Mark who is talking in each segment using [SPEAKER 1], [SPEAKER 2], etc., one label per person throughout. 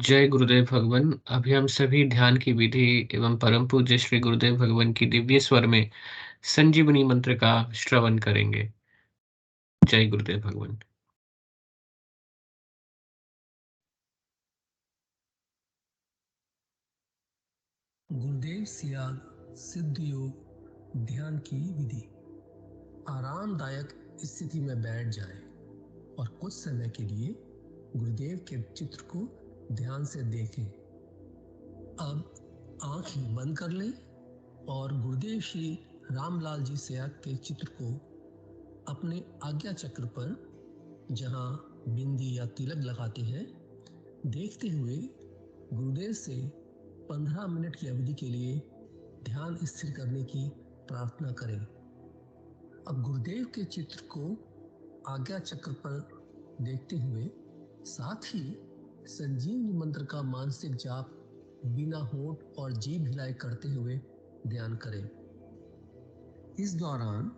[SPEAKER 1] जय गुरुदेव भगवान। अभी हम सभी ध्यान की विधि एवं परम पूज्य श्री गुरुदेव भगवान की दिव्य स्वर में संजीवनी मंत्र का श्रवण करेंगे। जय गुरुदेव भगवान।
[SPEAKER 2] गुरुदेव सियाग सिद्ध योग ध्यान की विधि। आरामदायक स्थिति में बैठ जाएं और कुछ समय के लिए गुरुदेव के चित्र को ध्यान से देखें। अब आंखें बंद कर लें और गुरुदेव श्री रामलाल जी सियाग के चित्र को अपने आज्ञा चक्र पर, जहां बिंदी या तिलक लगाते हैं, देखते हुए गुरुदेव से 15 मिनट की अवधि के लिए ध्यान स्थिर करने की प्रार्थना करें। अब गुरुदेव के चित्र को आज्ञा चक्र पर देखते हुए साथ ही संजीवनी मंत्र का मानसिक जाप बिना होंठ और जीभ हिलाए करते हुए ध्यान करें। इस दौरान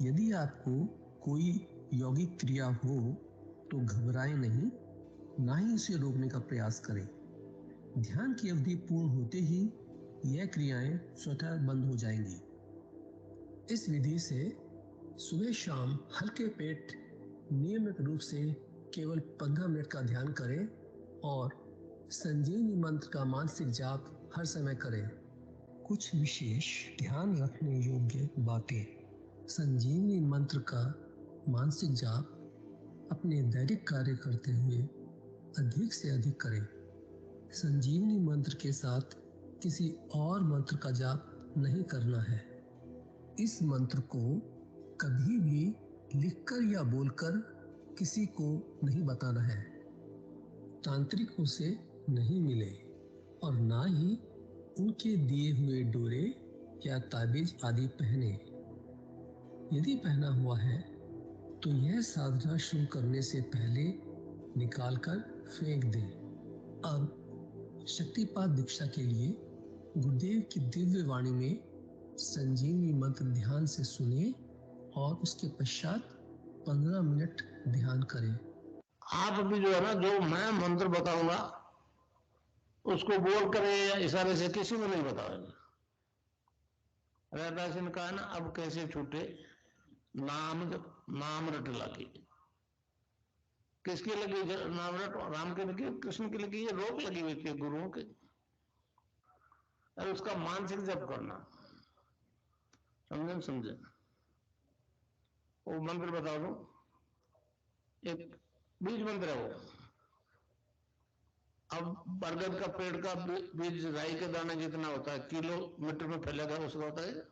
[SPEAKER 2] यदि आपको कोई यौगिक क्रिया हो तो घबराएं नहीं, ना ही उसे रोकने का प्रयास करें। ध्यान की अवधि पूर्ण होते ही यह क्रियाएं स्वतः बंद हो जाएंगी। इस विधि से सुबह शाम हल्के पेट नियमित रूप से केवल 15 मिनट का ध्यान करें और संजीवनी मंत्र का मानसिक जाप हर समय करें। कुछ विशेष ध्यान रखने योग्य बातें। संजीवनी मंत्र का मानसिक जाप अपने दैनिक कार्य करते हुए अधिक से अधिक करें। संजीवनी मंत्र के साथ किसी और मंत्र का जाप नहीं करना है। इस मंत्र को कभी भी लिखकर या बोलकर किसी को नहीं बताना है। तांत्रिकों से नहीं मिले और ना ही उनके दिए हुए डोरे या ताबीज आदि पहने। यदि पहना हुआ है तो यह साधना शुरू करने से पहले निकालकर फेंक दें। अब शक्तिपात दीक्षा के लिए गुरुदेव की दिव्य वाणी में संजीवनी मंत्र ध्यान से सुने और उसके पश्चात 15 मिनट ध्यान करें।
[SPEAKER 3] आप भी जो है ना, जो मैं मंत्र बताऊंगा उसको बोल कर या इशारे से किसी को नहीं बताओगे। रैदास ने कहा ना, अब कैसे छूटे नाम रट लगी। किसकी लगी नाम रट? राम की लगी, कृष्ण की लगी, ये रोक लगी हुई थी गुरुओं की। और उसका मानसिक जप करना, समझे? वो मंत्र बता दो, एक बीज मंत्र है वो। अब बरगद का पेड़ का बीज राई के दाने जितना होता है, किलोमीटर में फैलेगा, उसका होता है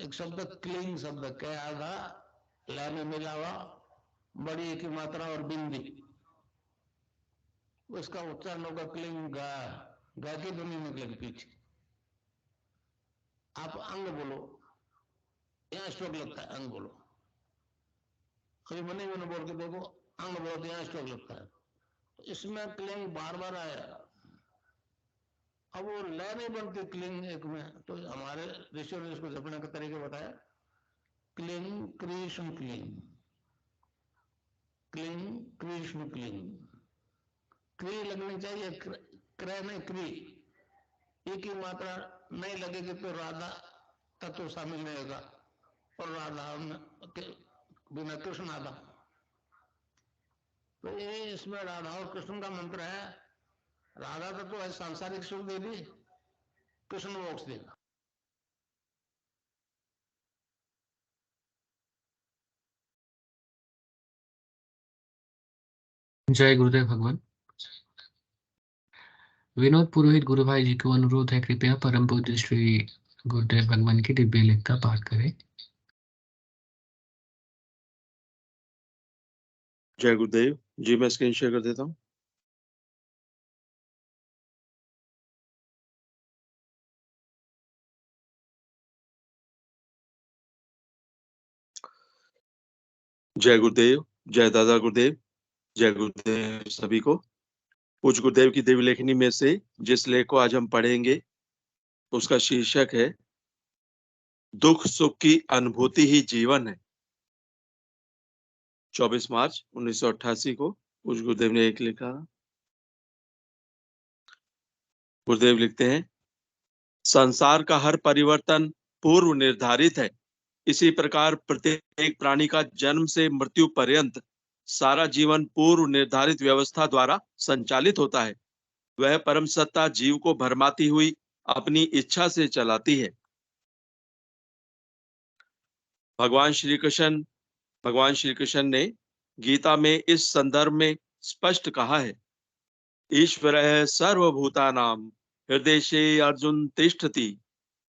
[SPEAKER 3] एक शब्द क्लीन शब्द, कै आधा लै में मिला हुआ, बड़ी की मात्रा और बिंदी, उसका उच्चारण होगा क्लीन गा। गा की ध्वनि निकलेगी पीछे। आप अंग बोलो, यहां स्ट्रोक लगता है, अंग बोलो। कभी मन ही मन बोल के देखो, अंग बोलो तो यहां स्ट्रोक लगता है। तो इसमें क्लिंग बार बार आया। अब वो लय नहीं बनती क्लिंग एक में, तो हमारे ऋषियों ने इसको जपने का तरीका बताया। Cling Krishna cling, cling Krishna cling. क्री लगनी चाहिए, क्रय नहीं क्री। एक ही मात्रा नहीं लगेगी तो राधा तत्व शामिल नहीं होगा, और राधा बिना कृष्ण आधा। तो ये इसमें राधा और कृष्ण का मंत्र है। राधा तत्व है सांसारिक सुख देगी, कृष्ण मोक्ष देगा।
[SPEAKER 1] जय गुरुदेव भगवान। विनोद पुरोहित गुरु भाई जी को अनुरोध है, कृपया परम पूज्य श्री गुरुदेव भगवान की दिव्य लेख का पाठ करें।
[SPEAKER 4] जय गुरुदेव जी। मैं स्क्रीन शेयर कर देता हूँ। जय गुरुदेव, जय दादा गुरुदेव, जय गुरुदेव सभी को। पूज्य गुरुदेव की दिव्य लेखनी में से जिस लेख को आज हम पढ़ेंगे उसका शीर्षक है दुख सुख की अनुभूति ही जीवन है। 24 मार्च 1988 को पूज्य गुरुदेव ने एक लिखा। गुरुदेव लिखते हैं, संसार का हर परिवर्तन पूर्व निर्धारित है। इसी प्रकार प्रत्येक प्राणी का जन्म से मृत्यु पर्यंत सारा जीवन पूर्व निर्धारित व्यवस्था द्वारा संचालित होता है। वह परम सत्ता जीव को भरमाती हुई अपनी इच्छा से चलाती है। भगवान श्री कृष्ण ने गीता में इस संदर्भ में स्पष्ट कहा है, ईश्वरः सर्वभूतानां हृदये अर्जुन तिष्ठति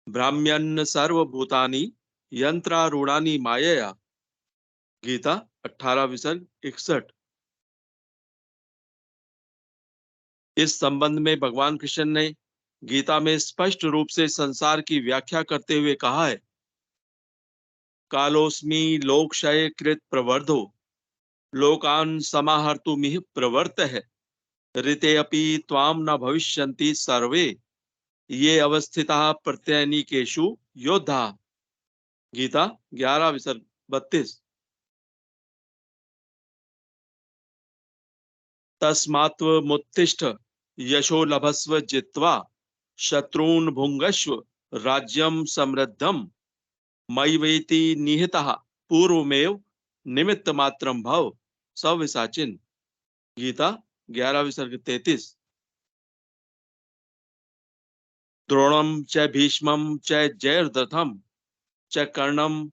[SPEAKER 4] भ्राम्यन् सर्वभूतानि यंत्रारूढ़ानि मायया। गीता 18:61। इस संबंध में भगवान कृष्ण ने गीता में स्पष्ट रूप से संसार की व्याख्या करते हुए कहा है, कालोस्मि लोकक्षय कृत प्रवर्धो लोकान समाहर्तुमिह प्रवर्तः ऋते अपि त्वाम न भविष्यन्ति सर्वे ये अवस्थिताः प्रत्यनीकेषु योद्धा। गीता 11:32। तस्मात्त्वमुत्तिष्ठ यशो लभस्व जित्वा शत्रून् भुङ्गस्व राज्यं समृद्धम् मयि वेति निहितः पूर्वमेव निमित्त मात्रम भव सव्यसाचिन। गीता 11:33। द्रोणम च भीष्मम च जयद्रथम च कर्णम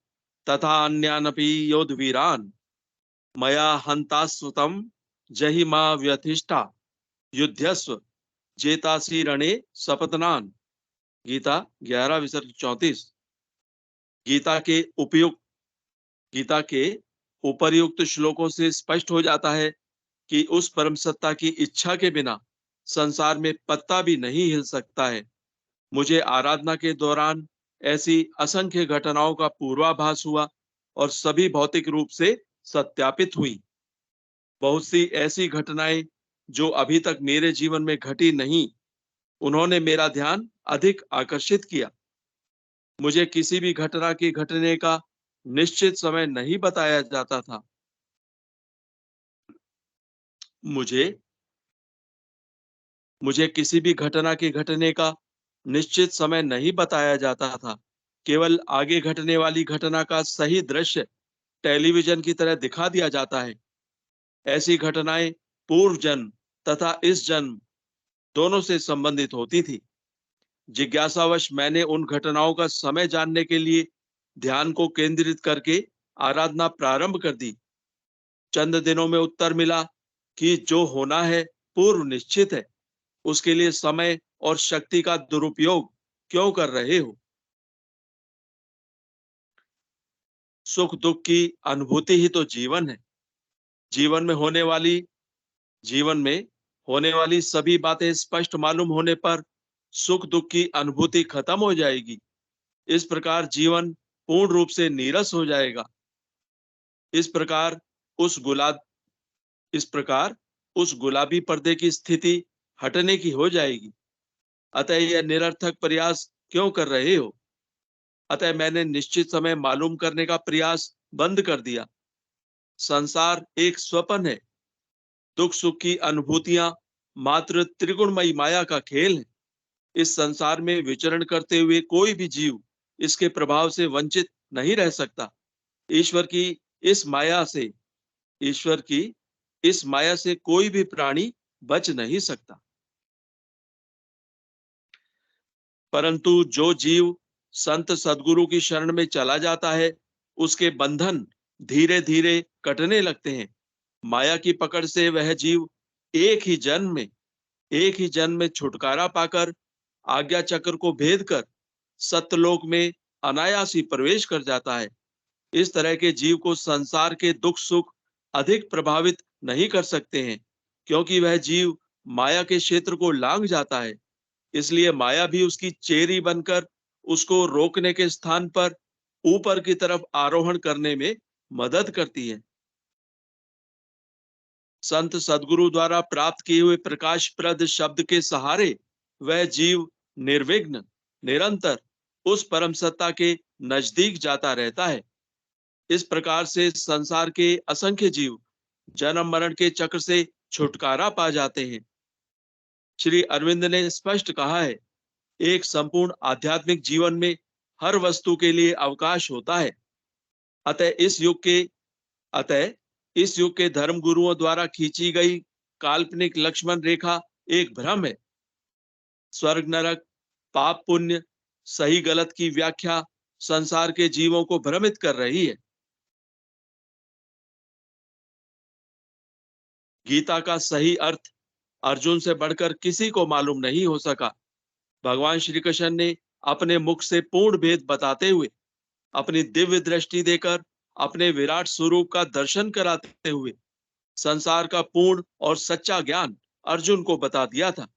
[SPEAKER 4] तथा अन्यानपि योधवीरान मया हन्तास्वतं जहि मा व्यथिष्ठा युध्यस्व जेतासि रणे सपत्नान। गीता 11:34। गीता के उपर्युक्त श्लोकों से स्पष्ट हो जाता है कि उस परम सत्ता की इच्छा के बिना संसार में पत्ता भी नहीं हिल सकता है। मुझे आराधना के दौरान ऐसी असंख्य घटनाओं का पूर्वाभास हुआ और सभी भौतिक रूप से सत्यापित हुई। बहुत सी ऐसी घटनाएं जो अभी तक मेरे जीवन में घटी नहीं, उन्होंने मेरा ध्यान अधिक आकर्षित किया। मुझे किसी भी घटना के घटने का निश्चित समय नहीं बताया जाता था। मुझे किसी भी घटना के घटने का निश्चित समय नहीं बताया जाता था। केवल आगे घटने वाली घटना का सही दृश्य टेलीविजन की तरह दिखा दिया जाता है। ऐसी घटनाएं पूर्व जन्म तथा इस जन्म दोनों से संबंधित होती थी। जिज्ञासावश मैंने उन घटनाओं का समय जानने के लिए ध्यान को केंद्रित करके आराधना प्रारंभ कर दी। चंद दिनों में उत्तर मिला कि जो होना है पूर्व निश्चित है, उसके लिए समय और शक्ति का दुरुपयोग क्यों कर रहे हो। सुख दुख की अनुभूति ही तो जीवन है। जीवन में होने वाली सभी बातें स्पष्ट मालूम होने पर सुख दुख की अनुभूति खत्म हो जाएगी। इस प्रकार जीवन पूर्ण रूप से नीरस हो जाएगा। इस प्रकार उस गुलाबी पर्दे की स्थिति हटने की हो जाएगी। अतः यह निरर्थक प्रयास क्यों कर रहे हो। अतः मैंने निश्चित समय मालूम करने का प्रयास बंद कर दिया। संसार एक स्वप्न है। दुख सुख की अनुभूतियां मात्र त्रिगुणमयी माया का खेल है। इस संसार में विचरण करते हुए कोई भी जीव इसके प्रभाव से वंचित नहीं रह सकता। ईश्वर की इस माया से कोई भी प्राणी बच नहीं सकता। परंतु जो जीव संत सद्गुरु की शरण में चला जाता है, उसके बंधन धीरे धीरे कटने लगते हैं। माया की पकड़ से वह जीव एक ही जन्म में छुटकारा पाकर आज्ञा चक्र को भेद कर सत्यलोक में अनायास ही प्रवेश कर जाता है। इस तरह के जीव को संसार के दुख सुख अधिक प्रभावित नहीं कर सकते हैं, क्योंकि वह जीव माया के क्षेत्र को लांघ जाता है। इसलिए माया भी उसकी चेरी बनकर उसको रोकने के स्थान पर ऊपर की तरफ आरोहण करने में मदद करती है। संत सद्गुरु द्वारा प्राप्त किए हुए प्रकाशप्रद शब्द के सहारे वह जीव निर्विघ्न निरंतर उस परम सत्ता के नजदीक जाता रहता है। इस प्रकार से संसार के असंख्य जीव जन्म मरण के चक्र से छुटकारा पा जाते हैं। श्री अरविंद ने स्पष्ट कहा है, एक संपूर्ण आध्यात्मिक जीवन में हर वस्तु के लिए अवकाश होता है। अतः इस युग के धर्म गुरुओं द्वारा खींची गई काल्पनिक लक्ष्मण रेखा एक भ्रम है। स्वर्ग नरक, पाप पुण्य, सही गलत की व्याख्या संसार के जीवों को भ्रमित कर रही है। गीता का सही अर्थ अर्जुन से बढ़कर किसी को मालूम नहीं हो सका। भगवान श्री कृष्ण ने अपने मुख से पूर्ण भेद बताते हुए, अपनी दिव्य दृष्टि देकर, अपने विराट स्वरूप का दर्शन कराते हुए संसार का पूर्ण और सच्चा ज्ञान अर्जुन को बता दिया था।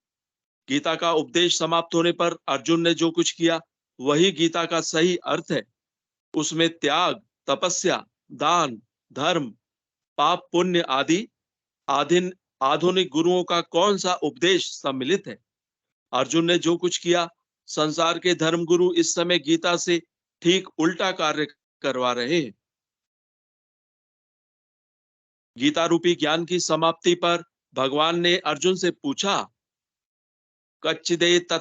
[SPEAKER 4] गीता का उपदेश समाप्त होने पर अर्जुन ने जो कुछ किया वही गीता का सही अर्थ है। उसमें त्याग, तपस्या, दान, धर्म, पाप पुण्य आदि आधुनिक गुरुओं का कौन सा उपदेश सम्मिलित है। अर्जुन ने जो कुछ किया, संसार के धर्मगुरु इस समय गीता से ठीक उल्टा कार्य करवा रहे हैं। गीता रूपी ज्ञान की समाप्ति पर भगवान ने अर्जुन से पूछा, कच्चिदेत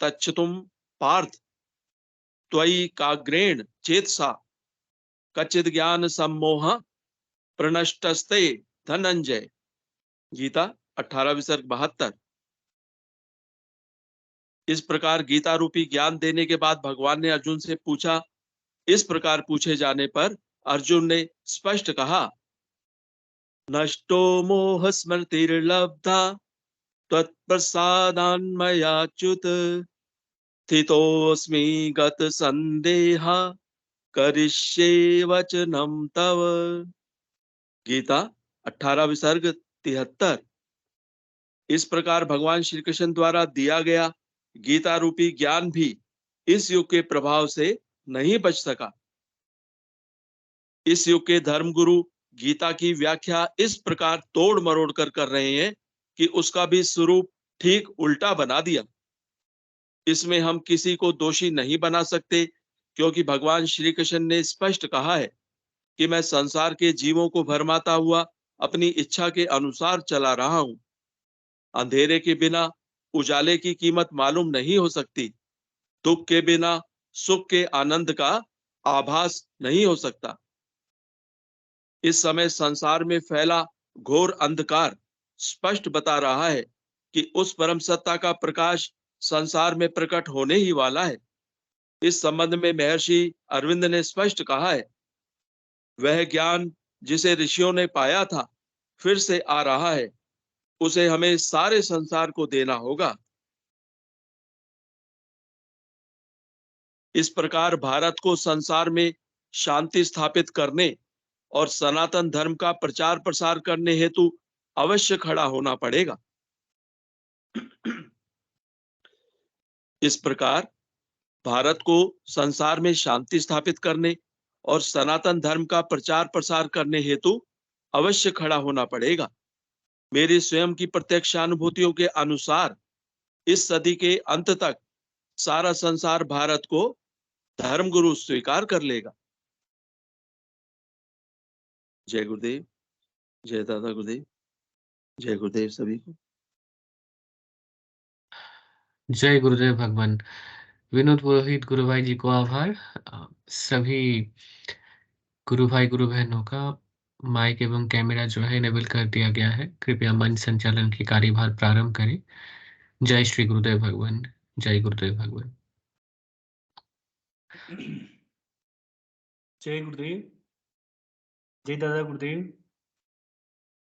[SPEAKER 4] तच्छतुम पार्थ त्वयि काग्रेण चेतसा कच्चिद ज्ञान सम्मोह प्रणष्टस्ते धनंजय। गीता 18 विसर्ग 72। इस प्रकार गीता रूपी ज्ञान देने के बाद भगवान ने अर्जुन से पूछा। इस प्रकार पूछे जाने पर अर्जुन ने स्पष्ट कहा, नष्टो मोह स्मृतिर्लब्धा त्वत्प्रसादान्मयाच्युत स्थितोऽस्मि गत संदेहा करिष्ये वचनं तव। गीता 18 विसर्ग 73। इस प्रकार भगवान श्री कृष्ण द्वारा दिया गया गीता रूपी ज्ञान भी इस युग के प्रभाव से नहीं बच सका। इस युग के धर्मगुरु गीता की व्याख्या इस प्रकार तोड़ मरोड़ कर रहे हैं कि उसका भी स्वरूप ठीक उल्टा बना दिया। इसमें हम किसी को दोषी नहीं बना सकते, क्योंकि भगवान श्री कृष्ण ने स्पष्ट कहा है कि मैं संसार के जीवों को भरमाता हुआ अपनी इच्छा के अनुसार चला रहा हूं। अंधेरे के बिना उजाले की कीमत मालूम नहीं हो सकती। दुख के बिना सुख के आनंद का आभास नहीं हो सकता। इस समय संसार में फैला घोर अंधकार स्पष्ट बता रहा है कि उस परम सत्ता का प्रकाश संसार में प्रकट होने ही वाला है। इस संबंध में महर्षि अरविंद ने स्पष्ट कहा है, वह ज्ञान जिसे ऋषियों ने पाया था फिर से आ रहा है, उसे हमें सारे संसार को देना होगा। इस प्रकार भारत को संसार में शांति स्थापित करने और सनातन धर्म का प्रचार प्रसार करने हेतु अवश्य खड़ा होना पड़ेगा। इस प्रकार भारत को संसार में शांति स्थापित करने और सनातन धर्म का प्रचार प्रसार करने हेतु अवश्य खड़ा होना पड़ेगा। मेरी स्वयं की प्रत्यक्षानुभूतियों के अनुसार इस सदी के अंत तक सारा संसार भारत को धर्मगुरु स्वीकार कर लेगा। जय गुरुदेव, जय दादा गुरुदेव, जय गुरुदेव सभी को।
[SPEAKER 1] जय गुरुदेव भगवान। विनोद पुरोहित गुरु भाई जी को आभार। सभी गुरु भाई गुरु बहनों का माइक एवं कैमरा जो है इनेबल कर दिया गया है। कृपया मंच संचालन की कार्यभार प्रारंभ करें। जय श्री गुरुदेव भगवान। जय गुरुदेव भगवान।
[SPEAKER 5] जय गुरुदेव, जय दादा गुरुदेव।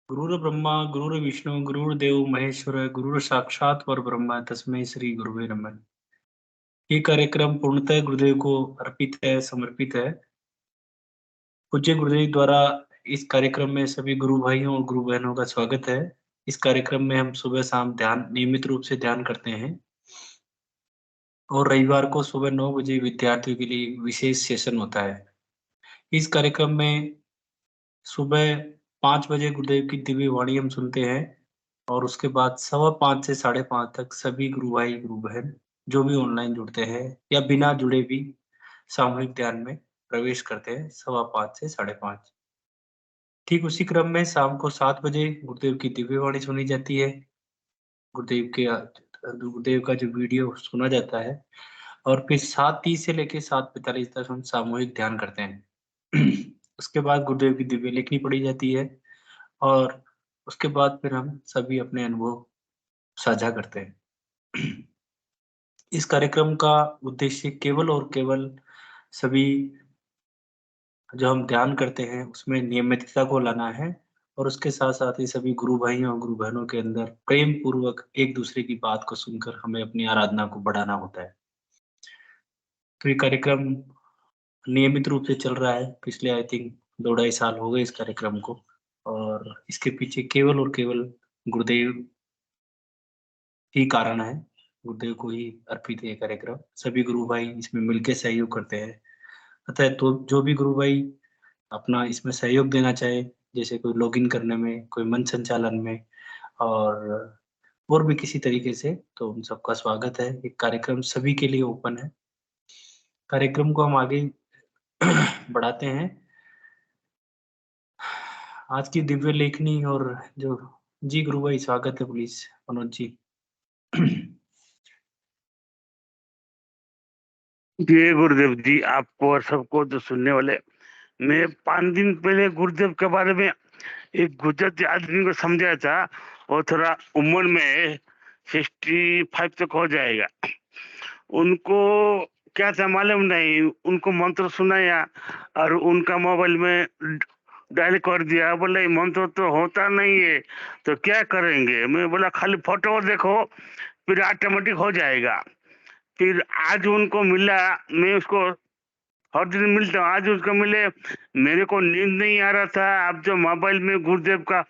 [SPEAKER 5] गुरुर ब्रह्मा गुरुर विष्णु गुरुर्देव महेश्वर गुरुर साक्षात परब्रह्म तस्मै श्री गुरुवे नमः। ये कार्यक्रम पूर्णतः गुरुदेव को अर्पित है, समर्पित है। पूज्य गुरुदेव द्वारा इस कार्यक्रम में सभी गुरु भाइयों और गुरु बहनों का स्वागत है। इस कार्यक्रम में हम सुबह शाम नियमित रूप से ध्यान करते हैं और रविवार को सुबह 9 बजे विद्यार्थियों के लिए विशेष सेशन होता है। इस कार्यक्रम में सुबह 5 बजे गुरुदेव की दिव्य वाणी हम सुनते हैं और उसके बाद 5:15 से 5:30 तक सभी गुरु भाई गुरु बहन जो भी ऑनलाइन जुड़ते हैं या बिना जुड़े भी सामूहिक ध्यान में प्रवेश करते हैं 5:15 से 5:30। ठीक उसी क्रम में शाम को 7 बजे गुरुदेव की दिव्यवाणी सुनी जाती है। गुरुदेव का जो वीडियो सुना जाता है और फिर 7:30 से लेके 7:45 तक हम सामूहिक ध्यान करते हैं। उसके बाद गुरुदेव की दिव्य लेखनी पढ़ी जाती है और उसके बाद फिर हम सभी अपने अनुभव साझा करते हैं। इस कार्यक्रम का उद्देश्य केवल और केवल सभी जो हम ध्यान करते हैं उसमें नियमितता को लाना है और उसके साथ-साथ ही सभी गुरु भाइयों और गुरु बहनों के अंदर प्रेम पूर्वक एक-दूसरे की बात को सुनकर हमें अपनी आराधना को बढ़ाना होता है। तो ये कार्यक्रम नियमित रूप से चल रहा है, पिछले आई थिंक 2 ढाई साल हो गए इस कार्यक्रम को और इसके पीछे केवल और केवल गुरुदेव ही कारण है। गुरुदेव को ही अर्पित है ये कार्यक्रम। सभी गुरु भाई इसमें मिलके सहयोग करते हैं। अतः तो जो भी गुरु भाई अपना इसमें सहयोग देना चाहे, जैसे कोई लॉगिन करने में, कोई मंच संचालन में और भी किसी तरीके से, तो उन सबका स्वागत है। ये कार्यक्रम सभी के लिए ओपन है। कार्यक्रम को हम आगे बढ़ाते हैं। आज की दिव्य लेखनी और जो जी गुरु भाई स्वागत है प्लीज मनोज जी।
[SPEAKER 6] जय गुरुदेव जी, आपको और सबको जो सुनने वाले। मैं 5 दिन पहले गुरुदेव के बारे में एक गुजराती आदमी को समझाया था, और थोड़ा उम्र में 65 तक हो जाएगा। उनको क्या था मालूम नहीं, उनको मंत्र सुनाया और उनका मोबाइल में डायल कर दिया। बोले मंत्र तो होता नहीं है तो क्या करेंगे। मैं बोला खाली फोटो देखो फिर ऑटोमेटिक हो जाएगा। फिर आज उनको मिला, मैं उसको हर दिन मिलता हूँ, आज उसको मिले, मेरे को नींद नहीं आ रहा था। अब जो मोबाइल में गुरुदेव का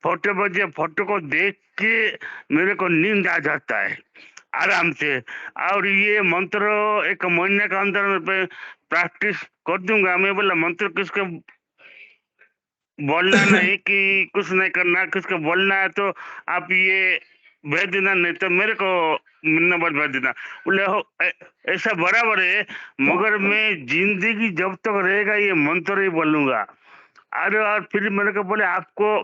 [SPEAKER 6] फोटो बजे, फोटो को देख के मेरे को नींद आ जाता है आराम से। और ये मंत्र 1 महीने का अंदर प्रैक्टिस कर दूंगा। मैं बोला मंत्र किसको बोलना नहीं कि कुछ नहीं करना, किसको बोलना है तो आप ये भेज देना, नहीं तो मेरे को नंबर भेज देना। बोले हो ऐसा बराबर है, मगर मैं जिंदगी जब तक रहेगा ये मंत्र ही बोलूंगा। अरे और फिर मेरे को बोले आपको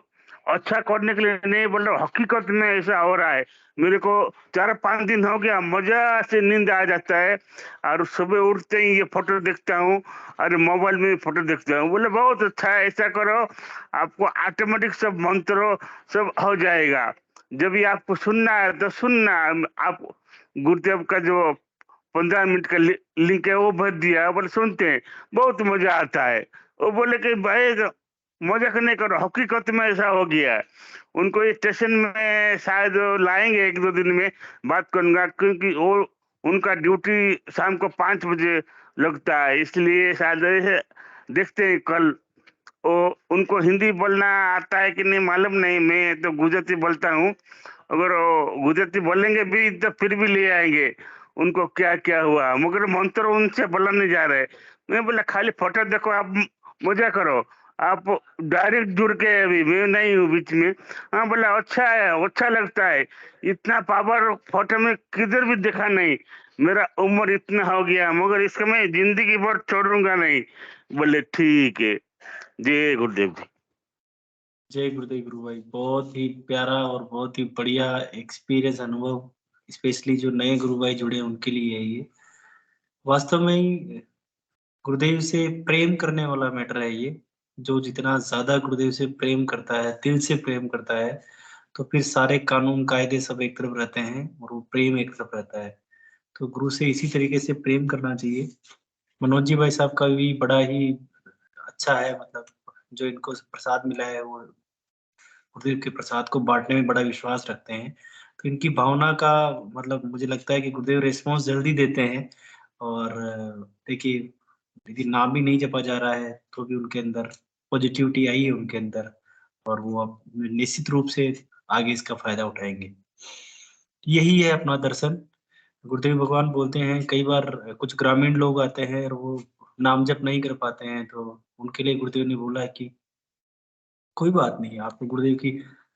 [SPEAKER 6] अच्छा करने के लिए नहीं बोल रहा, हकीकत में ऐसा हो रहा है। मेरे को 4-5 दिन हो गया, मजा से नींद आ जाता है और सुबह उठते ही ये फोटो देखता हूँ और मोबाइल में फोटो देखता हूँ। बोले बहुत अच्छा है, ऐसा करो आपको ऑटोमेटिक सब मंत्र सब हो जाएगा। जब भी आपको सुनना है तो सुनना। आप गुरुदेव का जो 15 मिनट का लिंक है वो भर दिया, बोले सुनते हैं बहुत मजा आता है। वो बोले कि भाई मजाक नहीं करो, हकीकत में ऐसा हो गया है। उनको ये स्टेशन में शायद लाएंगे 1-2 दिन में, बात करूंगा, क्योंकि वो उनका ड्यूटी शाम को 5 बजे लगता है, इसलिए शायद ऐसे देखते हैं कल। ओ उनको हिंदी बोलना आता है कि नहीं मालूम नहीं, मैं तो गुजराती बोलता हूँ। अगर वो गुजराती बोलेंगे भी तो फिर भी ले आएंगे उनको क्या क्या हुआ, मगर मंत्र उनसे बोला नहीं जा रहे। मैं बोला खाली फोटो देखो, आप मजा करो, आप डायरेक्ट जुड़ के, अभी मैं नहीं हूँ बीच में। हाँ बोला अच्छा है, अच्छा लगता है, इतना पावर फोटो में किधर भी देखा नहीं। मेरा उम्र इतना हो गया मगर इसको मैं जिंदगी भर छोड़ूंगा नहीं। बोले ठीक है। जय गुरुदेव जी।
[SPEAKER 5] जय गुरुदेव गुरु भाई, बहुत ही प्यारा और बहुत ही बढ़िया एक्सपीरियंस अनुभव, स्पेशली जो नए गुरु भाई जुड़े हैं उनके लिए है ये। वास्तव में ही गुरुदेव से प्रेम करने वाला मैटर है ये। जो जितना ज़्यादा गुरुदेव से प्रेम करता है, दिल से प्रेम करता है, तो फिर सारे कानून कायदे सब एक तरफ रहते हैं और वो प्रेम एक तरफ रहता है। तो गुरु से इसी तरीके से प्रेम करना चाहिए। मनोज जी भाई साहब का भी बड़ा ही अच्छा है, मतलब जो इनको प्रसाद मिला है वो गुरुदेव के प्रसाद को बाँटने में बड़ा विश्वास रखते हैं। तो इनकी भावना का मतलब मुझे लगता है कि गुरुदेव रिस्पॉन्स जल्दी देते हैं और देखिए, यदि नाम भी नहीं जपा जा रहा है, तो भी उनके अंदर पॉज़िटिविटी आई है उनके अंदर और वो अब निश्चित रूप से आगे इसका फ़ायदा उठाएँगे। यही है अपना दर्शन। गुरुदेव भगवान बोलते हैं कई बार कुछ ग्रामीण लोग आते हैं और वो नाम जप नहीं कर पाते हैं, तो उनके लिए गुरुदेव ने बोला है कि कोई बात नहीं, आप गुरुदेव की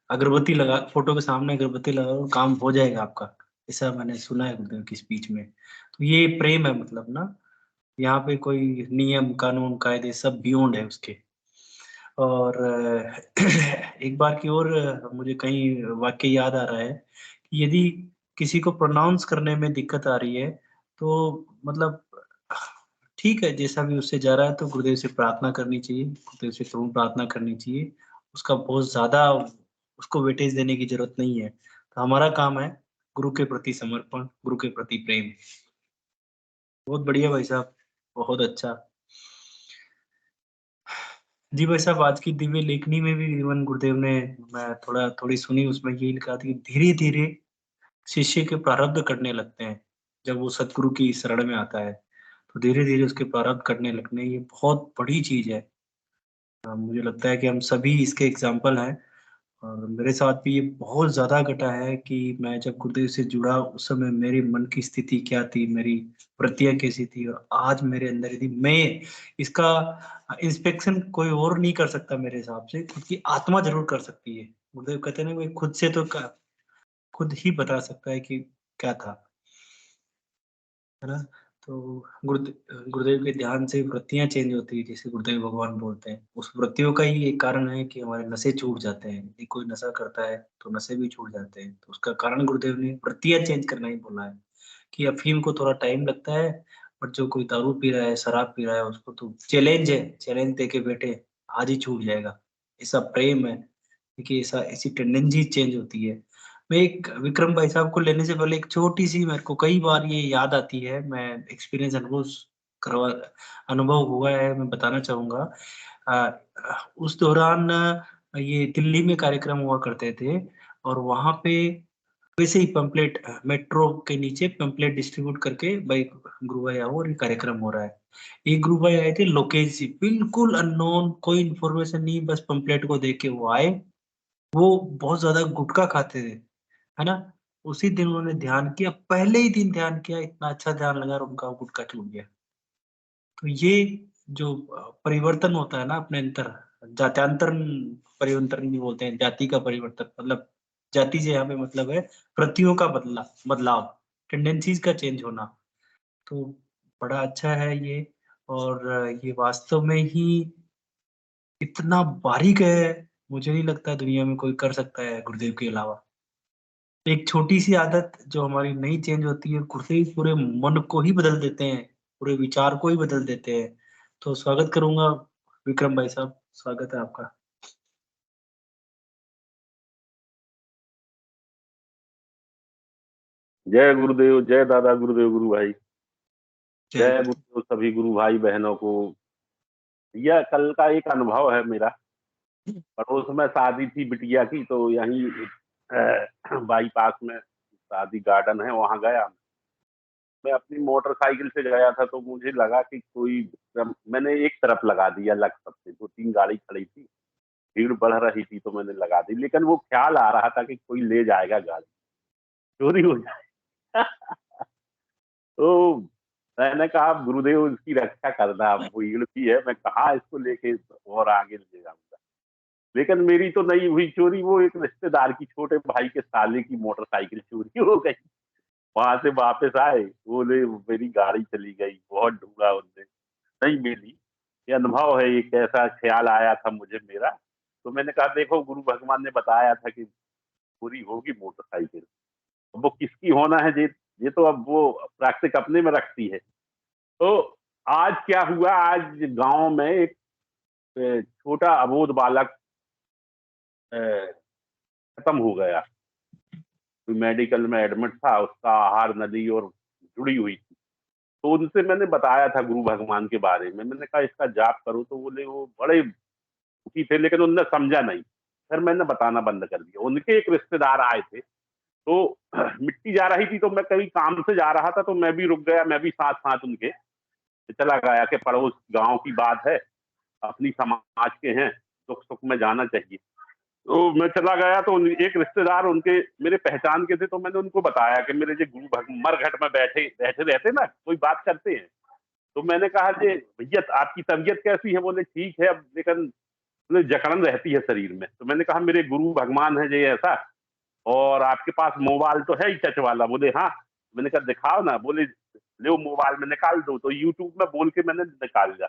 [SPEAKER 5] अगरबत्ती लगा फ़ोटो के सामने अगरबत्ती लगाओ, काम हो जाएगा आपका। ऐसा मैंने सुना है गुरुदेव की स्पीच में। तो ये प्रेम है मतलब ना, यहाँ पे कोई नियम, कानून, कायदे सब बियॉन्ड है उसके। और एक बार की और मुझे कहीं वाक्य याद आ रहा है कि यदि किसी को प्रोनाउंस करने में दिक्कत आ रही है, तो मतलब ठीक है, जैसा भी उससे जा रहा है तो गुरुदेव से प्रार्थना करनी चाहिए, गुरुदेव से ज़रूर प्रार्थना करनी चाहिए। उसका बहुत ज़्यादा उसको वेटेज देने की ज़रूरत नहीं है। तो हमारा काम है गुरु के प्रति समर्पण, गुरु के प्रति प्रेम। बहुत बढ़िया भाई साहब, बहुत अच्छा। जी भाई साहब, आज की दिव्य लेखनी में भी इवन गुरुदेव ने मैं थोड़ी सुनी, उसमें यही लिखा था कि धीरे-धीरे शिष्य के प्रारब्ध कटने लगते हैं, जब वो सतगुरु की शरण में आता है, तो धीरे-धीरे उसके प्रारब्ध कटने लगने, ये बहुत बड़ी चीज़ है। मुझे लगता है कि हम सभी इसके एग्ज़ाम्पल हैं और मेरे साथ भी ये बहुत ज़्यादा घटा है कि मैं जब गुरुदेव से जुड़ा उस समय मेरे मन की स्थिति क्या थी, मेरी वृत्तियाँ कैसी थी और आज मेरे अंदर यदि मैं इसका इंस्पेक्शन कोई और नहीं कर सकता मेरे हिसाब से, खुद की आत्मा ज़रूर कर सकती है। गुरुदेव कहते हैं ना, कोई खुद से तो क खुद ही बता सकता है कि क्या था। है ना? तो गुरुदेव के ध्यान से वृत्तियाँ चेंज होती है, जैसे गुरुदेव भगवान बोलते हैं। उस वृत्तियों का ही एक कारण है कि हमारे नशे छूट जाते हैं। यदि कोई नशा करता है, तो नशे भी छूट जाते हैं। तो उसका कारण गुरुदेव ने वृत्तियाँ चेंज करना ही बोला है, कि अफ़ीम को थोड़ा टाइम लगता है, बट जो कोई दारू पी रहा है, शराब पी रहा है, उसको तो चैलेंज है, चैलेंज दे के बैठे, आज ही छूट जाएगा। ऐसा प्रेम है, देखिए ऐसा ऐसी टेंडेंसी चेंज होती है। मैं एक विक्रम भाई साहब को लेने से पहले एक छोटी-सी मेरे को कई बार ये याद आती है, मैं एक्सपीरियंस करवा अनुभव हुआ है, मैं बताना चाहूँगा। उस दौरान ये दिल्ली में कार्यक्रम हुआ करते थे और वहाँ पे वैसे ही पैम्पलेट मेट्रो के नीचे पैम्पलेट डिस्ट्रीब्यूट करके भाई गुरु भाई आओ और ये कार्यक्रम हो रहा है। एक गुरु भाई आए थे लोकेश जी, बिल्कुल अननोन, कोई इन्फॉर्मेशन नहीं, बस पैम्पलेट को देख के वो आए। वो बहुत ज़्यादा गुटखा खाते थे। है ना? उसी दिन उन्होंने ध्यान किया, पहले ही दिन ध्यान किया, इतना अच्छा ध्यान लगा और उनका गुटखा छूट गया। तो ये जो परिवर्तन होता है ना अपने अंदर, जात्यांतरण परिवर्तन भी बोलते हैं, जाति का परिवर्तन मतलब जाति से यहाँ पे मतलब है वृत्तियों का बदलाव, टेंडेंसीज़ का चेंज होना। तो बड़ा अच्छा है ये और ये वास्तव में ही इतना बारीक है, मुझे नहीं लगता दुनिया में कोई कर सकता है गुरुदेव के अलावा। एक छोटी-सी आदत जो हमारी नहीं चेंज होती है, खुद से ही पूरे मन को ही बदल देते हैं, पूरे विचार को ही बदल देते हैं। तो स्वागत करूँगा विक्रम भाई साहब, स्वागत है आपका।
[SPEAKER 7] जय गुरुदेव, जय दादा गुरुदेव गुरु भाई,
[SPEAKER 5] जय
[SPEAKER 7] जय
[SPEAKER 5] गुरु।
[SPEAKER 7] गुरुदेव सभी गुरु भाई बहनों को। यह कल का एक अनुभव है मेरा। पड़ोस में शादी थी बिटिया की, तो यहीं बाईपास में शादी गार्डन है, वहां गया। मैं अपनी मोटरसाइकिल से गया था, तो मुझे लगा कि कोई मैंने एक तरफ लगा दिया, लग सकते 2-3 गाड़ी खड़ी थी, भीड़ बढ़ रही थी, तो मैंने लगा दी। लेकिन वो ख्याल आ रहा था कि कोई ले जाएगा गाड़ी, चोरी हो जाए। तो मैंने कहा "अब गुरुदेव इसकी रक्षा करना, अब भीड़ भी है, मैं कहाँ इसको लेके और आगे ले जाऊंगा।" लेकिन मेरी तो नहीं हुई चोरी, वो एक रिश्तेदार की छोटे भाई के साले की मोटरसाइकिल चोरी हो गई। वहां से वापस आए, बोले मेरी गाड़ी चली गई, बहुत ढूंढा उनने, नहीं मिली। ये अनुभव है, एक ऐसा ख्याल आया था मुझे मेरा। तो मैंने कहा देखो गुरु भगवान ने बताया था कि चोरी होगी मोटरसाइकिल, अब वो किसकी होना है, ये तो अब वो प्राकृतिक अपने में रखती है। तो आज क्या हुआ, आज गांव में एक छोटा अबोध बालक अ, खत्म हो गया। कोई मेडिकल में एडमिट था, उसका आहार नली और जुड़ी हुई थी। तो उनसे मैंने बताया था गुरु भगवान के बारे में, मैंने कहा इसका जाप करो, तो बोले वो बड़े दुखी थे, लेकिन उनने समझा नहीं। फिर मैंने बताना बंद कर दिया। उनके एक रिश्तेदार आए थे, तो मिट्टी जा रही थी, तो मैं कहीं काम से जा रहा था, तो मैं भी रुक गया, मैं भी साथ साथ उनके चला गया कि पड़ोस गांव की बात है, अपनी समाज के हैं, सुख सुख में जाना चाहिए। तो मैं चला गया, तो एक रिश्तेदार उनके मेरे पहचान के थे, तो मैंने उनको बताया कि मेरे जो गुरु मरघट में बैठे बैठे रहते ना, कोई बात करते हैं। तो मैंने कहा कि भैया आपकी तबीयत कैसी है, बोले ठीक है, अब लेकिन बोले जकड़न रहती है शरीर में। तो मैंने कहा मेरे गुरु भगवान है जी ऐसा, और आपके पास मोबाइल तो है ही टच वाला, बोले हाँ। मैंने कहा दिखाओ ना, बोले ले मोबाइल में निकाल दो। तो यूट्यूब में बोल के मैंने निकाल दिया,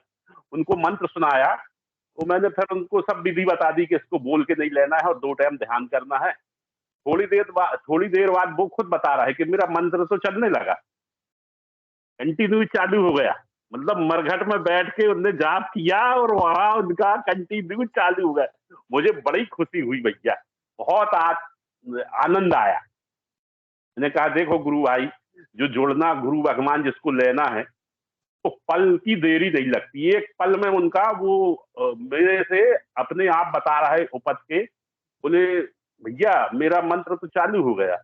[SPEAKER 7] उनको मंत्र सुनाया तो मैंने फिर उनको सब विधि बता दी कि इसको बोल के नहीं लेना है और 2 टाइम ध्यान करना है। थोड़ी देर बाद वो खुद बता रहा है कि मेरा मंत्र तो चलने लगा, कंटिन्यू चालू हो गया। मतलब मरघट में बैठ के उनने जाप किया और वहां उनका कंटिन्यू चालू हो गया। मुझे बड़ी खुशी हुई भैया, बहुत आनंद आया। मैंने कहा देखो गुरु भाई, जो जुड़ना, गुरु भगवान जिसको लेना है तो पल की देरी नहीं लगती। एक पल में उनका वो मेरे से अपने आप बता रहा है उपज के, बोले भैया मेरा मंत्र तो चालू हो गया।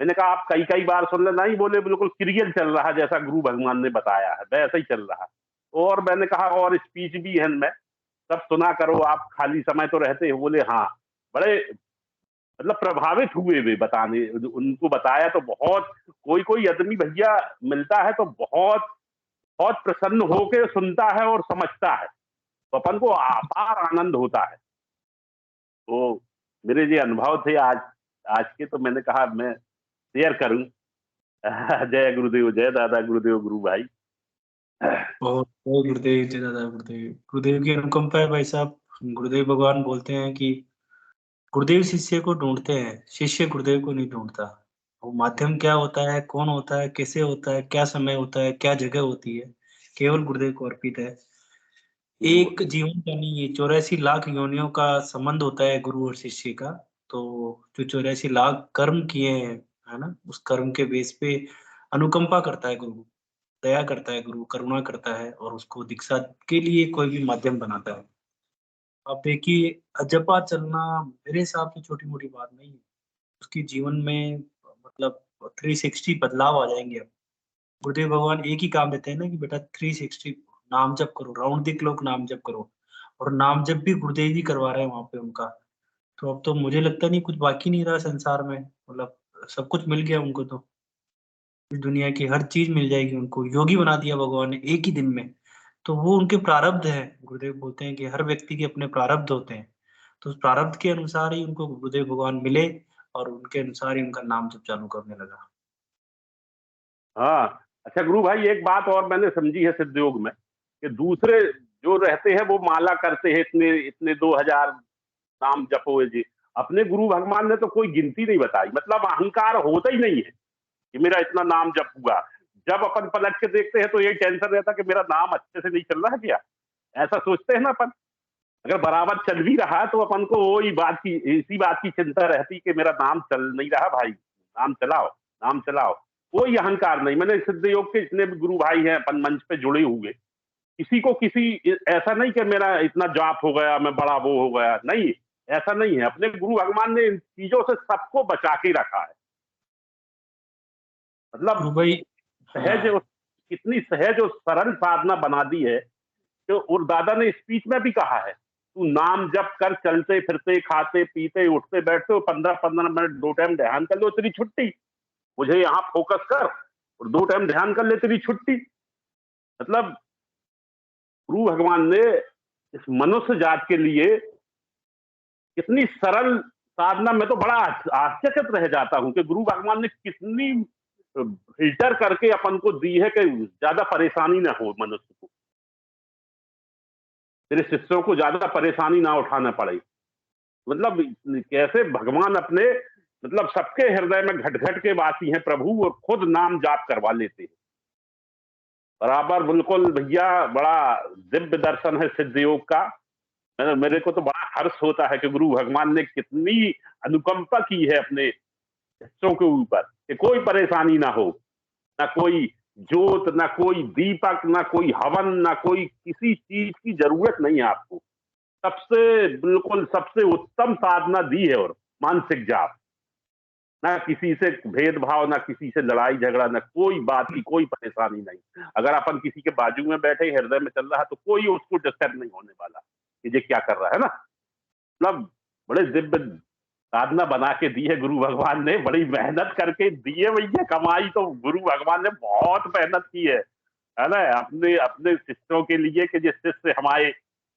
[SPEAKER 7] मैंने कहा आप कई बार सुन ले। नहीं, बोले बिल्कुल क्रियल चल रहा है, जैसा गुरु भगवान ने बताया है वैसा ही चल रहा है। और मैंने कहा और स्पीच भी है इनमें, सब सुना करो, आप खाली समय तो रहते हो। बोले हाँ। बड़े मतलब प्रभावित हुए वे बताने, उनको बताया तो बहुत, कोई आदमी भैया मिलता है तो बहुत बहुत प्रसन्न होकर सुनता है और समझता है, तो अपन को अपार आनंद होता है। तो मेरे ये अनुभव थे आज के, तो मैंने कहा मैं शेयर करूं। जय गुरुदेव, जय दादा गुरुदेव, गुरु भाई।
[SPEAKER 5] बहुत जय गुरुदेव, जय दादा गुरुदेव। गुरुदेव की अनुकंपा है भाई साहब। गुरुदेव भगवान बोलते हैं कि गुरुदेव शिष्य को ढूंढते हैं, शिष्य गुरुदेव को नहीं ढूंढता। वो माध्यम क्या होता है, कौन होता है, कैसे होता है, क्या समय होता है, क्या जगह होती है, केवल गुरुदेव को अर्पित है। एक जीवन का नहीं, ये 84 लाख योनियों का संबंध होता है गुरु और शिष्य का। तो जो 84 लाख कर्म किए हैं, है ना, उस कर्म के बेस पे अनुकंपा करता है गुरु, दया करता है गुरु, करुणा करता है और उसको दीक्षा के लिए कोई भी माध्यम बनाता है। आप देखिए, जपा चलना मेरे हिसाब से छोटी-मोटी बात नहीं है। उसके जीवन में मतलब 360 बदलाव आ जाएँगे अब। गुरुदेव भगवान एक ही काम देते हैं ना कि बेटा 360 नाम जप करो, राउंड द क्लॉक नाम जप करो। और नाम जप भी गुरुदेव ही करवा रहे हैं वहाँ पे उनका। तो अब तो मुझे लगता नहीं कुछ बाकी नहीं रहा संसार में, मतलब सब कुछ मिल गया उनको तो। इस दुनिया की हर चीज़ मिल जाएगी उनको, योगी बना दिया भगवान ने एक ही दिन में। तो वो उनके प्रारब्ध हैं। गुरुदेव बोलते हैं कि हर व्यक्ति के अपने प्रारब्ध होते हैं। तो उस प्रारब्ध के अनुसार ही उनको गुरुदेव भगवान मिले और उनके अनुसार ही उनका नाम जप चालू करने लगा।
[SPEAKER 7] हाँ, अच्छा गुरु भाई, एक बात और मैंने समझी है सिद्ध योग में, कि दूसरे जो रहते हैं वो माला करते हैं, इतने 2000 नाम जपो जी। अपने गुरु भगवान ने तो कोई गिनती नहीं बताई, मतलब अहंकार होता ही नहीं है कि मेरा इतना नाम जप हुआ। जब अपन पलट के देखते हैं तो यही टेंशन रहता कि मेरा नाम अच्छे से नहीं चल रहा है क्या, ऐसा सोचते हैं ना अपन। अगर बराबर चल भी रहा है तो अपन को इसी बात की चिंता रहती कि मेरा नाम चल नहीं रहा भाई, नाम चलाओ, नाम चलाओ। कोई अहंकार नहीं। मैंने सिद्ध योग के जितने भी गुरु भाई हैं अपन मंच पे जुड़े हुए, किसी को ऐसा नहीं कि मेरा इतना जाप हो गया, मैं बड़ा वो हो गया, नहीं, ऐसा नहीं है। अपने गुरु भगवान ने इन चीजों से सबको बचा के रखा है। मतलब
[SPEAKER 5] गुरु भाई,
[SPEAKER 7] सहज,
[SPEAKER 5] हाँ,
[SPEAKER 7] कितनी सहज और सरल साधना बना दी है। तो और दादा ने स्पीच में भी कहा है, तू नाम जप कर, चलते फिरते, खाते पीते, उठते बैठते, 15-15 मिनट 2 टाइम ध्यान कर लो, तेरी छुट्टी। मुझे यहाँ फोकस कर और 2 टाइम ध्यान कर ले, तेरी छुट्टी। मतलब गुरु भगवान ने इस मनुष्य जात के लिए कितनी सरल साधना, मैं तो बड़ा आश्चर्यचकित रह जाता हूं कि गुरु भगवान ने कितनी फिल्टर करके अपन को दी है कि ज्यादा परेशानी ना हो मनुष्य को, तेरे शिष्यों को ज्यादा परेशानी ना उठाना पड़े। मतलब कैसे भगवान अपने, मतलब सबके हृदय में घट घट के वासी हैं प्रभु, और खुद नाम जाप करवा लेते हैं बराबर। बिल्कुल भैया, बड़ा दिव्य दर्शन है सिद्ध योग का। मेरे को तो बड़ा हर्ष होता है कि गुरु भगवान ने कितनी अनुकंपा की है अपने शिष्यों के ऊपर कि कोई परेशानी ना हो, ना कोई जोत, ना कोई दीपक, ना कोई हवन, ना कोई किसी चीज की जरूरत नहीं है आपको। सबसे बिल्कुल सबसे उत्तम साधना दी है, और मानसिक जाप, ना किसी से भेदभाव, ना किसी से लड़ाई झगड़ा, ना कोई बात की कोई परेशानी नहीं। अगर अपन किसी के बाजू में बैठे हृदय में चल रहा है तो कोई उसको डिस्टर्ब नहीं होने वाला कि ये क्या कर रहा है ना। मतलब बड़े दिव्य साधना बना के दी है गुरु भगवान ने, बड़ी मेहनत करके दी है भैया। कमाई तो गुरु भगवान ने बहुत मेहनत की है ना, अपने अपने शिष्यों के लिए, कि जिस शिष्य हमारे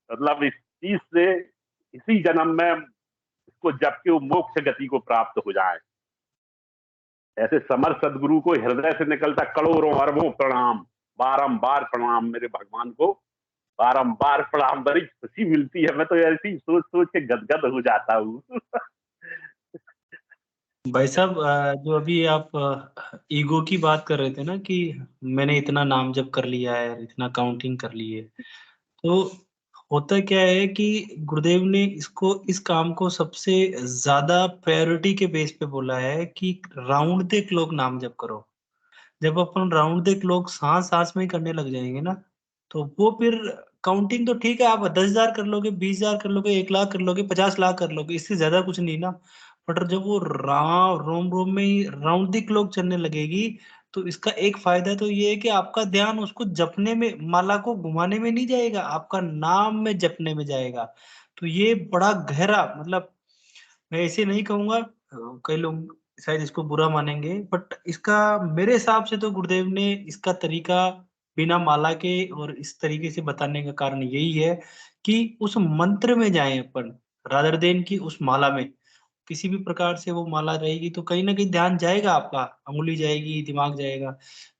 [SPEAKER 7] मतलब इस चीज से इसी जन्म में इसको जबकि वो मोक्ष गति को प्राप्त हो जाए। ऐसे समर्थ सदगुरु को हृदय से निकलता करोड़ों अरबों प्रणाम, बारंबार प्रणाम मेरे भगवान को, बारंबार प्रणाम, बड़ी खुशी मिलती है। मैं तो ऐसी सोच सोच के गदगद हो जाता हूँ।
[SPEAKER 5] भाई साहब, जो अभी आप ईगो की बात कर रहे थे ना कि मैंने इतना नाम जप कर लिया है, इतना काउंटिंग कर ली है, तो होता क्या है कि गुरुदेव ने इसको, इस काम को सबसे ज्यादा प्रायोरिटी के बेस पे बोला है कि राउंड द क्लॉक नाम जप करो। जब अपन राउंड द क्लॉक सांस सांस में ही करने लग जाएंगे ना, तो वो फिर काउंटिंग तो ठीक है, आप 10,000 कर लोगे, 20,000 कर लोगे, 1 लाख कर लोगे, 50 लाख कर लोगे, इससे ज्यादा कुछ नहीं ना। बट जब वो रोम रोम में ही राउंड द क्लॉक चलने लगेगी, तो इसका एक फायदा तो ये है कि आपका ध्यान उसको जपने में, माला को घुमाने में नहीं जाएगा, आपका नाम में जपने में जाएगा। तो ये बड़ा गहरा, मतलब मैं ऐसे नहीं कहूंगा, कई लोग शायद इसको बुरा मानेंगे, बट इसका मेरे हिसाब से तो गुरुदेव ने इसका तरीका बिना माला के और इस तरीके से बताने का कारण यही है कि उस मंत्र में जाएं अपन, रादर देन की उस माला में। किसी भी प्रकार से वो माला रहेगी तो कहीं ना कहीं ध्यान जाएगा आपका, अंगुली जाएगी, दिमाग जाएगा।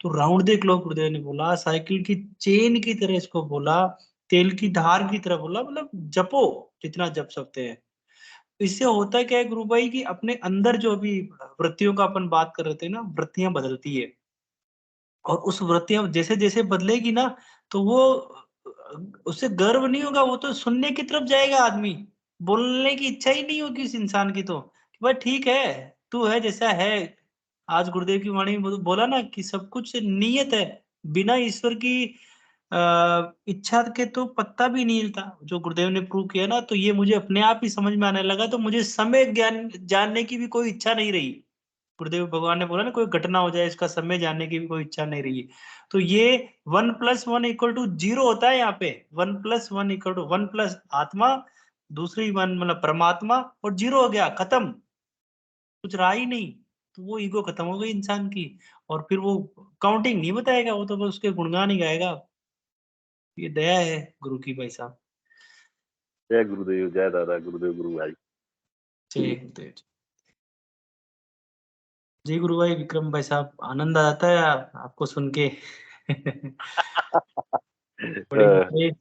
[SPEAKER 5] तो राउंड द क्लॉक गुरुदेव ने बोला, साइकिल की चेन की तरह इसको बोला, तेल की धार की तरह बोला, मतलब जपो जितना जप सकते हैं। इससे होता क्या है गुरु भाई कि अपने अंदर जो अभी वृत्तियों का अपन बात कर रहे थे ना, वृत्तियां बदलती है, और उस वृत्तियां जैसे जैसे बदलेगी ना, तो वो उससे गर्व नहीं होगा, वो तो सुनने की तरफ जाएगा आदमी, बोलने की इच्छा ही नहीं होगी उस इंसान की, तो कि भाई ठीक है, तू है जैसा है। आज गुरुदेव की वाणी में बोला ना कि सब कुछ नियत है, बिना ईश्वर की इच्छा के तो पत्ता भी नहीं हिलता, जो गुरुदेव ने प्रूव किया ना, तो ये मुझे अपने आप ही समझ में आने लगा। तो मुझे समय ज्ञान जानने की भी कोई इच्छा नहीं रही। गुरुदेव भगवान ने बोला ना, कोई घटना हो जाए इसका समय जानने की भी कोई इच्छा नहीं रही। तो ये 1+1=0 होता है यहाँ पे। 1+1=1 प्लस आत्मा, दूसरी 1 मतलब परमात्मा, और 0 हो गया, खत्म, कुछ रहा ही नहीं। तो वो ईगो खत्म हो गई इंसान की, और फिर वो काउंटिंग नहीं बताएगा, वो तो बस उसके गुणगान ही गाएगा। ये दया है गुरु की भाई साहब।
[SPEAKER 7] जय गुरुदेव, जय दादा गुरुदेव, गुरु भाई।
[SPEAKER 5] जय गुरुदेव जी। गुरु भाई विक्रम भाई साहब, आनंद आता है आपको सुन के। बड़ी विशेष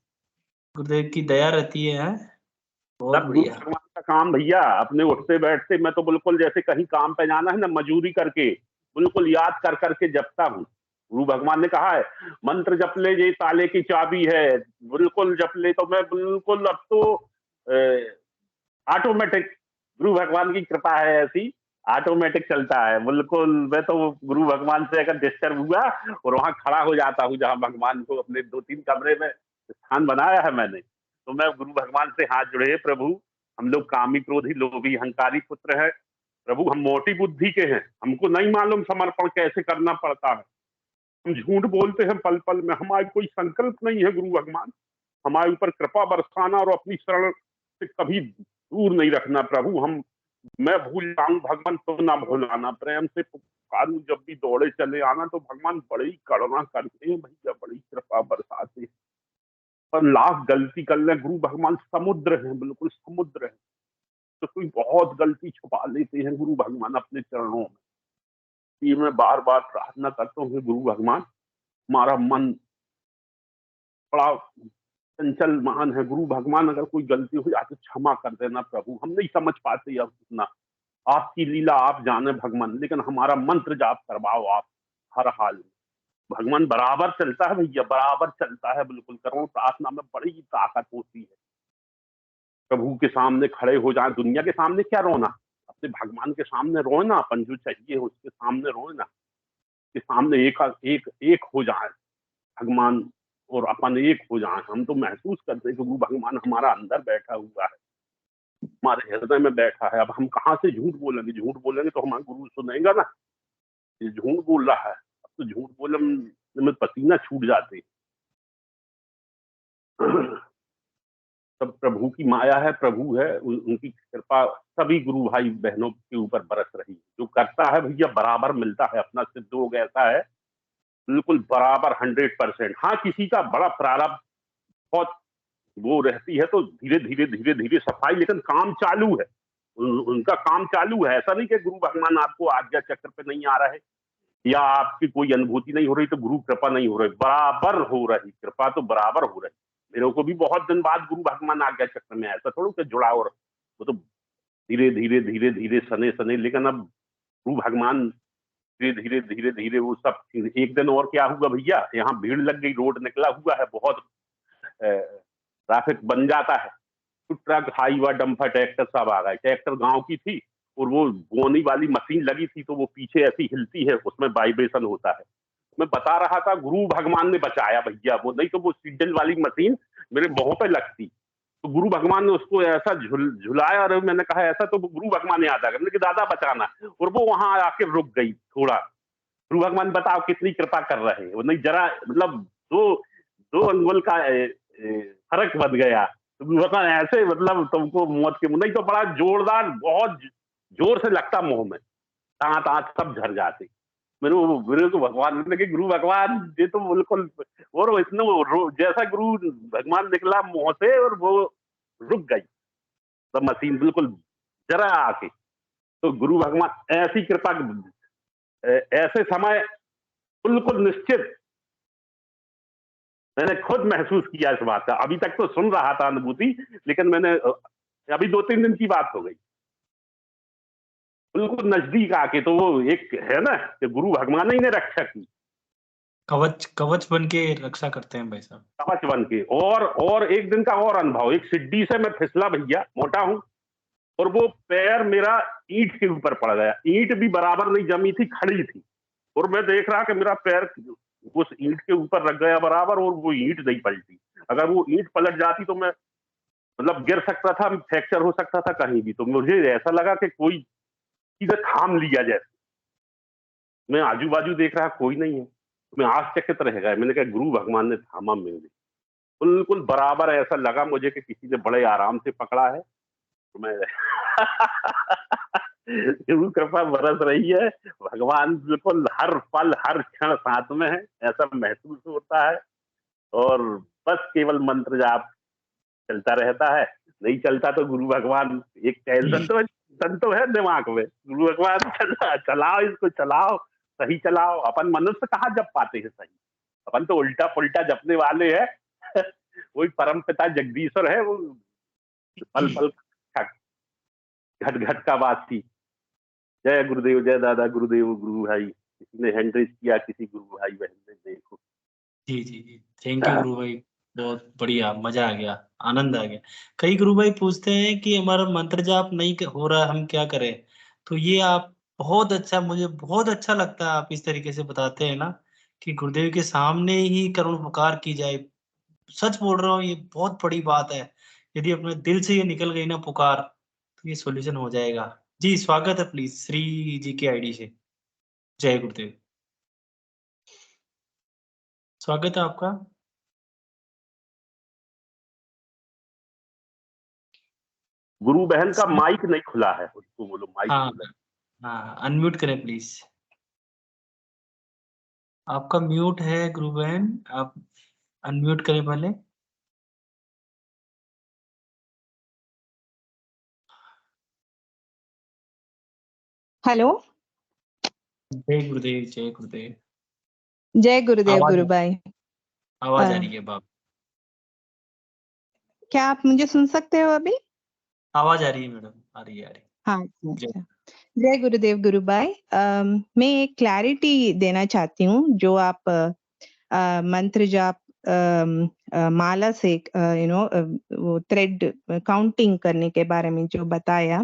[SPEAKER 5] गुरुदेव की दया रहती है, हैं? बहुत
[SPEAKER 7] सब गुरु
[SPEAKER 5] बढ़िया।
[SPEAKER 7] भगवान का काम भैया। अपने उठते बैठते मैं तो बिल्कुल जैसे कहीं काम पे जाना है ना, मजूरी करके बिल्कुल याद कर करके जपता हूँ। गुरु भगवान ने कहा है, मंत्र जप ले ये ताले की चाबी है, बिल्कुल जप ले। तो मैं बिल्कुल अब तो ऑटोमेटिक, गुरु भगवान की कृपा है ऐसी, ऑटोमेटिक चलता है बिल्कुल। मैं तो गुरु भगवान से अगर डिस्टर्ब हुआ और वहां खड़ा हो जाता हूँ, जहां भगवान को अपने 2-3 कमरे में स्थान बनाया है मैंने, तो मैं गुरु भगवान से हाथ जोड़े, प्रभु हम लोग कामी क्रोधी लोभी अहंकारी पुत्र है, प्रभु हम मोटी बुद्धि के हैं, हमको नहीं मालूम समर्पण कैसे करना पड़ता है, हम झूठ बोलते हैं पल पल में, हमारी कोई संकल्प नहीं है गुरु भगवान, हमारे ऊपर कृपा बरसाना और अपनी शरण से कभी दूर नहीं रखना प्रभु। हम मैं भूल जाऊं भगवान तो ना भुलाना, प्रेम से पुकारूं जब भी दौड़े चले आना, तो भगवान बड़ी करुणा करते हैं भैया, बड़ी कृपा बरसाते हैं। पर लाख गलती कर ले गुरु भगवान समुद्र है, बिल्कुल समुद्र है, तो कोई बहुत गलती छुपा लेते हैं गुरु भगवान अपने चरणों में। ये मैं बार बार प्रार्थना करता हूँ गुरु भगवान, हमारा मन बड़ा चंचल मान है गुरु भगवान, अगर कोई गलती हो जाए तो क्षमा कर देना प्रभु, हम नहीं समझ पाते अब इतना, आपकी लीला आप जाने भगवान, लेकिन हमारा मंत्र जाप करवाओ आप हर हाल में। भगवान बराबर चलता है भैया, बराबर चलता है बिल्कुल। करो प्रार्थना में बड़ी ताकत होती है। प्रभु के सामने खड़े हो जाए, दुनिया के सामने क्या रोना, अपने भगवान के सामने रोए ना, अपन जो चाहिए उसके सामने रोए ना, के सामने एक एक एक हो जाए भगवान और अपन एक हो जाए। हम तो महसूस करते हैं कि गुरु भगवान हमारा अंदर बैठा हुआ है, हमारे हृदय में बैठा है। अब हम कहाँ से झूठ बोलेंगे, झूठ बोलेंगे तो हमारा गुरु सुनेगा ना, ये झूठ बोल रहा है। अब तो झूठ बोलने में पसीना छूट जाते। सब प्रभु की माया है, प्रभु है, उनकी कृपा सभी गुरु भाई बहनों के ऊपर बरस रही है। जो करता है भैया बराबर मिलता है, अपना सिद्ध योग ऐसा है बिल्कुल बराबर 100%। हाँ, किसी का बड़ा प्रारब्ध बहुत वो रहती है तो धीरे धीरे धीरे धीरे सफाई, लेकिन काम चालू है, उनका काम चालू है। ऐसा नहीं कि गुरु भगवान आपको आज्ञा चक्र पे नहीं आ रहे या आपकी कोई अनुभूति नहीं हो रही तो गुरु कृपा नहीं हो रही, बराबर हो रही कृपा, तो बराबर हो रही, मेरे को भी बहुत दिन बाद गुरु भगवान आज्ञा चक्र में आया था, थोड़ा सा जुड़ा, और वो तो धीरे धीरे धीरे धीरे सने सने, लेकिन अब गुरु भगवान धीरे धीरे धीरे धीरे वो सब चीज। एक दिन और क्या हुआ भैया, यहाँ भीड़ लग गई, रोड निकला हुआ है, बहुत ट्रैफिक बन जाता है, तो ट्रक, हाईवा, डंपर, ट्रैक्टर सब आ गए। ट्रैक्टर गांव की थी और वो बोनी वाली मशीन लगी थी, तो वो पीछे ऐसी हिलती है, उसमें वाइब्रेशन होता है। मैं बता रहा था गुरु भगवान ने बचाया भैया, वो नहीं तो वो सीडल वाली मशीन मेरे मुंह पे लगती। तो गुरु भगवान ने उसको ऐसा झुलाया, और मैंने कहा ऐसा, तो गुरु भगवान ने याद आ गया कि दादा बचाना, और वो वहां आके रुक गई थोड़ा। गुरु भगवान बताओ कितनी कृपा कर रहे हैं, वो नहीं जरा मतलब दो अंगुल का फर्क बन गया। तो गुरु भगवान ऐसे मतलब तुमको मौत के मुंह, नहीं तो बड़ा जोरदार, बहुत जोर से लगता मुंह में, दांत आंत सब झड़ जाते। मेरे को भगवान लगे, गुरु भगवान ये तो बिल्कुल, और इतना जैसा गुरु भगवान निकला मुंह से, और वो रुक गई तो मशीन बिल्कुल जरा आके। तो गुरु भगवान ऐसी कृपा, ऐसे समय बिल्कुल निश्चित मैंने खुद महसूस किया इस बात का। अभी तक तो सुन रहा था अनुभूति, लेकिन मैंने अभी 2-3 दिन की बात हो गई, बिल्कुल नजदीक आके। तो वो एक है ना कि गुरु भगवान ही ने रक्षा की,
[SPEAKER 5] कवच बन के रक्षा करते हैं भाई साहब,
[SPEAKER 7] कवच बन के। और एक दिन का और अनुभव, एक सिड्डी से मैं फिसला भैया, मोटा हूं, और वो पैर मेरा ईंट के ऊपर पड़ गया। ईंट भी बराबर नहीं जमी थी, खड़ी थी, और मैं देख रहा कि मेरा पैर उस ईंट के ऊपर रख गया बराबर, और वो ईंट नहीं पलटी। अगर वो ईंट पलट जाती तो मैं मतलब गिर सकता था, फ्रैक्चर हो सकता था कहीं भी। तो मुझे ऐसा लगा कि कोई चीजें थाम लिया जैसे। मैं आजू बाजू देख रहा, कोई नहीं है, तो मैं आश्चर्यचकित रह गया। मैंने कहा गुरु भगवान ने थामा मेरे, बिल्कुल बराबर ऐसा लगा मुझे कि किसी ने बड़े आराम से पकड़ा है। तो मैं गुरु कृपा बरस रही है, भगवान बिल्कुल हर पल हर क्षण साथ में है, ऐसा महसूस होता है। और बस केवल मंत्र जाप चलता रहता है, नहीं चलता तो गुरु भगवान एक टेंशन तो है दिमाग में, गुरु भगवान चलाओ इसको, चलाओ, सही चलाओ। अपन मनुष्य कहाँ जप पाते हैं सही, अपन तो उल्टा पुल्टा जपने वाले हैं। वही परम पिता जगदीश्वर है, वो पल पल घट घट का वासी। जय गुरुदेव, जय दादा गुरुदेव, गुरु भाई। किसी ने हैंड रेज किया, किसी गुरु भाई बहन ने, देखो।
[SPEAKER 5] जी जी जी, थैंक यू गुरु भाई, बहुत बढ़िया, मजा आ गया, आनंद आ गया। कई गुरु भाई पूछते हैं कि हमारा मंत्र जाप नहीं हो रहा, हम क्या करें? तो ये आप बहुत अच्छा, मुझे बहुत अच्छा लगता है आप इस तरीके से बताते हैं ना, कि गुरुदेव के सामने ही करुण पुकार की जाए। सच बोल रहा हूँ, ये बहुत बड़ी बात है। यदि अपने दिल से ये निकल गई ना पुकार, तो ये सॉल्यूशन हो जाएगा। जी स्वागत है प्लीज श्री जी की आईडी से। जय गुरुदेव, स्वागत है आपका।
[SPEAKER 7] गुरु बहन का माइक नहीं खुला है, उसको बोलो माइक
[SPEAKER 5] हाँ
[SPEAKER 7] खुला है।
[SPEAKER 5] हाँ, अनम्यूट करें प्लीज। आपका म्यूट है गुरु बहन, आप अनम्यूट करें पहले।
[SPEAKER 8] हेलो,
[SPEAKER 5] जय गुरुदेव, जय गुरुदेव।
[SPEAKER 8] जय गुरुदेव
[SPEAKER 5] आवाज
[SPEAKER 8] गुरु भाई।
[SPEAKER 5] आवाज आ रही है बाप,
[SPEAKER 8] क्या आप मुझे सुन सकते हो अभी?
[SPEAKER 5] आवाज आ रही है मैडम, आ रही है, आ रही है।
[SPEAKER 8] हाँ, अच्छा। जय गुरुदेव गुरु भाई। मैं एक क्लैरिटी देना चाहती हूँ, जो आप मंत्र जाप माला से वो थ्रेड काउंटिंग करने के बारे में जो बताया,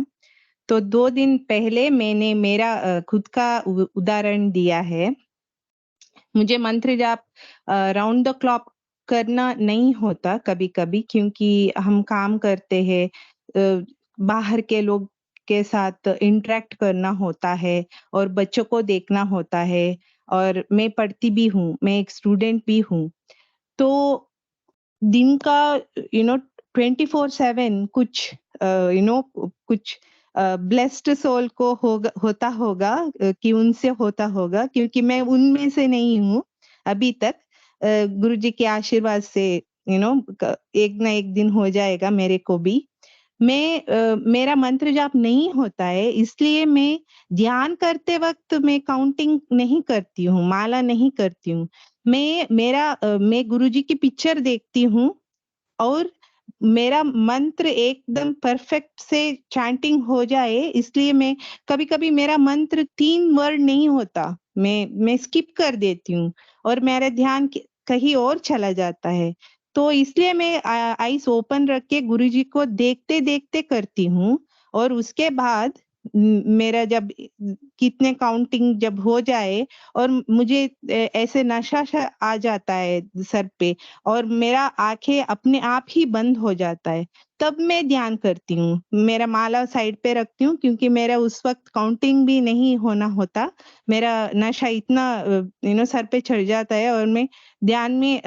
[SPEAKER 8] तो 2 दिन पहले मैंने मेरा खुद का उदाहरण दिया है। मुझे मंत्र जाप राउंड द क्लॉक करना नहीं होता कभी-कभी, क्योंकि हम काम करते हैं, बाहर के लोग के साथ इंटरैक्ट करना होता है और बच्चों को देखना होता है, और मैं पढ़ती भी हूँ, मैं एक स्टूडेंट भी हूँ। तो दिन का 24/7 कुछ कुछ ब्लेस्ड सोल को होता होगा, कि उनसे होता होगा, क्योंकि मैं उनमें से नहीं हूँ अभी तक। गुरुजी के आशीर्वाद से एक ना एक दिन हो जाएगा मेरे को भी। मेरा मंत्र जाप नहीं होता है, इसलिए मैं ध्यान करते वक्त मैं काउंटिंग नहीं करती हूँ, माला नहीं करती हूँ। मैं गुरुजी की पिक्चर देखती हूँ और मेरा मंत्र एकदम परफेक्ट से चैंटिंग हो जाए, इसलिए मैं कभी-कभी मेरा मंत्र 3 वर्ड नहीं होता, मैं स्किप कर देती हूँ और मेरा ध्यान कहीं और चला जाता है। तो इसलिए मैं आईज ओपन रख के गुरुजी को देखते-देखते करती हूँ और उसके बाद मेरा जब कितने काउंटिंग जब हो जाए और मुझे ऐसे नशा आ जाता है सर पे और मेरा आंखें अपने आप ही बंद हो जाता है, तब मैं ध्यान करती हूँ। मेरा माला साइड पे रखती हूँ क्योंकि मेरा उस वक्त काउंटिंग भी नहीं होना होता। मेरा नशा इतना सर पे चढ़ जाता है और मैं ध्यान में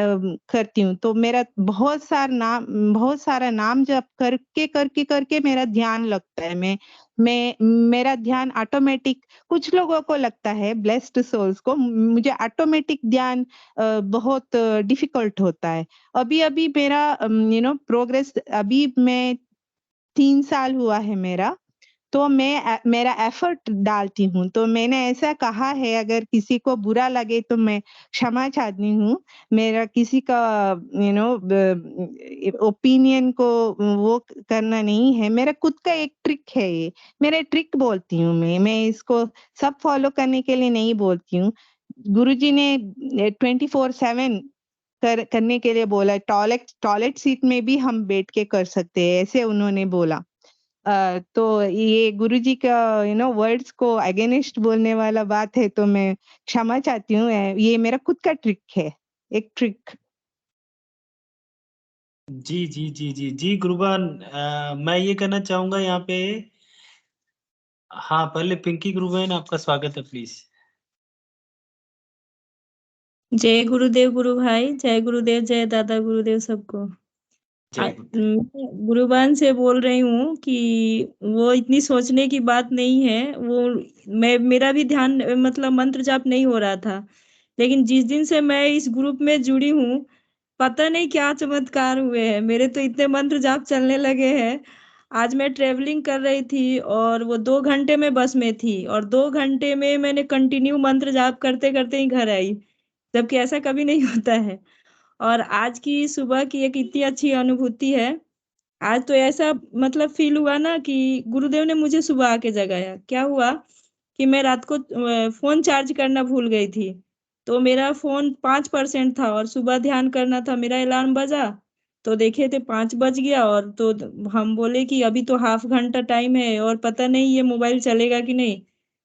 [SPEAKER 8] करती हूँ। तो मेरा बहुत सारा नाम जप करके मेरा ध्यान लगता है। मेरा ध्यान ऑटोमेटिक, कुछ लोगों को लगता है ब्लेस्ड सोल्स को, मुझे ऑटोमेटिक ध्यान बहुत डिफिकल्ट होता है। अभी मेरा प्रोग्रेस, अभी मैं 3 साल हुआ है मेरा, तो मैं मेरा एफर्ट डालती हूँ। तो मैंने ऐसा कहा है, अगर किसी को बुरा लगे तो मैं क्षमा चाहती हूँ। मेरा किसी का ओपिनियन को वो करना नहीं है। मेरा खुद का एक ट्रिक है ये। मेरा ट्रिक बोलती हूँ मैं इसको सब फॉलो करने के लिए नहीं बोलती हूँ। गुरुजी ने 24/7 करने के लिए बोला। टॉयलेट सीट में भी हम बैठ के कर सकते हैं, ऐसे उन्होंने बोला। तो ये गुरुजी का वर्ड्स को अगेंस्ट बोलने वाला बात है, तो मैं क्षमा चाहती हूँ। ये मेरा खुद का ट्रिक है, एक ट्रिक।
[SPEAKER 5] जी गुरुबान, मैं ये कहना चाहूंगा यहाँ पे। हाँ, पहले पिंकी गुरुबहन, आपका स्वागत है, प्लीज।
[SPEAKER 9] जय गुरुदेव गुरु भाई, जय गुरुदेव, जय दादा गुरुदेव सबको।
[SPEAKER 5] जय
[SPEAKER 9] मैं गुरुबान से बोल रही हूँ कि वो इतनी सोचने की बात नहीं है। वो मेरा भी ध्यान मतलब मंत्र जाप नहीं हो रहा था, लेकिन जिस दिन से मैं इस ग्रुप में जुड़ी हूँ, पता नहीं क्या चमत्कार हुए हैं। मेरे तो इतने मंत्र जाप चलने लगे हैं। आज मैं ट्रेवलिंग कर रही थी और वो 2 घंटे में बस में थी और 2 घंटे में मैंने कंटिन्यू मंत्र जाप करते करते ही घर आई, जबकि ऐसा कभी नहीं होता है। और आज की सुबह की एक इतनी अच्छी अनुभूति है। आज तो ऐसा मतलब फील हुआ ना कि गुरुदेव ने मुझे सुबह आके जगाया। क्या हुआ कि मैं रात को फोन चार्ज करना भूल गई थी, तो मेरा फोन 5% था और सुबह ध्यान करना था। मेरा अलार्म बजा तो देखे थे 5 बज गया, और तो हम बोले कि अभी तो हाफ घंटा टाइम है और पता नहीं ये मोबाइल चलेगा कि नहीं।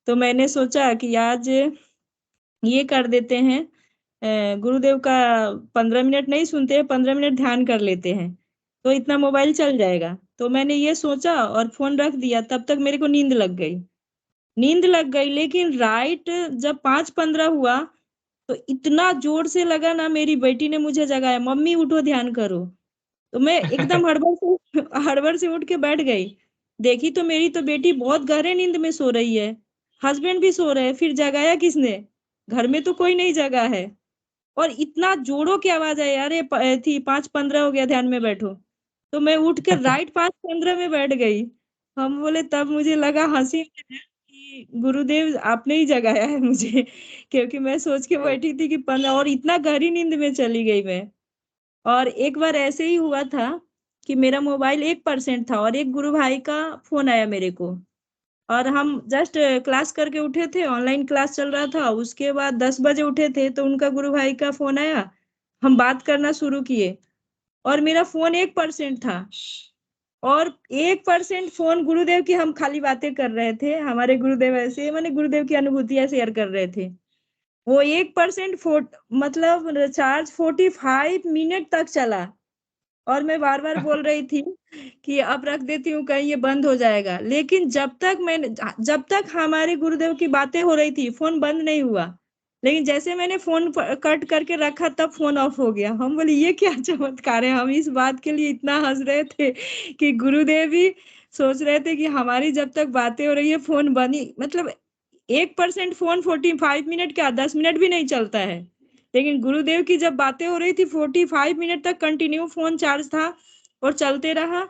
[SPEAKER 9] तो मैंने सोचा कि आज ये कर देते हैं, गुरुदेव का 15 मिनट नहीं सुनते, 15 मिनट ध्यान कर लेते हैं, तो इतना मोबाइल चल जाएगा। तो मैंने ये सोचा और फोन रख दिया। तब तक मेरे को नींद लग गई। लेकिन राइट जब 5:15 हुआ तो इतना जोर से लगा ना, मेरी बेटी ने मुझे जगाया, मम्मी उठो ध्यान करो। तो मैं एकदम हड़बड़ से उठ के बैठ गई। देखी तो मेरी तो बेटी बहुत गहरे नींद में सो रही है, हस्बैंड भी सो रहे हैं। फिर जगाया किसने? घर में तो कोई नहीं जगा है। और इतना जोरों की आवाज आई, अरे थी 5:15 हो गया, ध्यान में बैठो। तो मैं उठ के राइट 5:15 में बैठ गई। हम बोले, तब मुझे लगा हंसी में कि गुरुदेव आपने ही जगाया है मुझे क्योंकि मैं सोच के बैठी थी कि 15, और इतना गहरी नींद में चली गई मैं। और एक बार ऐसे ही हुआ था कि मेरा मोबाइल 1% था और एक गुरु भाई का फोन आया मेरे को, और हम जस्ट क्लास करके उठे थे, ऑनलाइन क्लास चल रहा था। उसके बाद 10 बजे उठे थे तो उनका गुरु भाई का फोन आया, हम बात करना शुरू किए और मेरा फोन 1% था। और 1% फोन गुरुदेव की, हम खाली बातें कर रहे थे, हमारे गुरुदेव ऐसे मैंने गुरुदेव की अनुभूतियां शेयर कर रहे थे। वो 1% मतलब चार्ज 45 मिनट तक चला और मैं बार बार बोल रही थी कि अब रख देती हूँ, कहीं ये बंद हो जाएगा। लेकिन जब तक हमारे गुरुदेव की बातें हो रही थी, फोन बंद नहीं हुआ। लेकिन जैसे मैंने फोन कट करके रखा, तब फोन ऑफ हो गया। हम बोले ये क्या चमत्कार है। हम इस बात के लिए इतना हंस रहे थे कि गुरुदेव भी सोच रहे थे कि हमारी जब तक बातें हो रही है फोन बनी, मतलब 1% फोन 45 मिनट क्या 10 मिनट भी नहीं चलता है। लेकिन गुरुदेव की जब बातें हो रही थी 45 मिनट तक कंटिन्यू फोन चार्ज था और चलते रहा।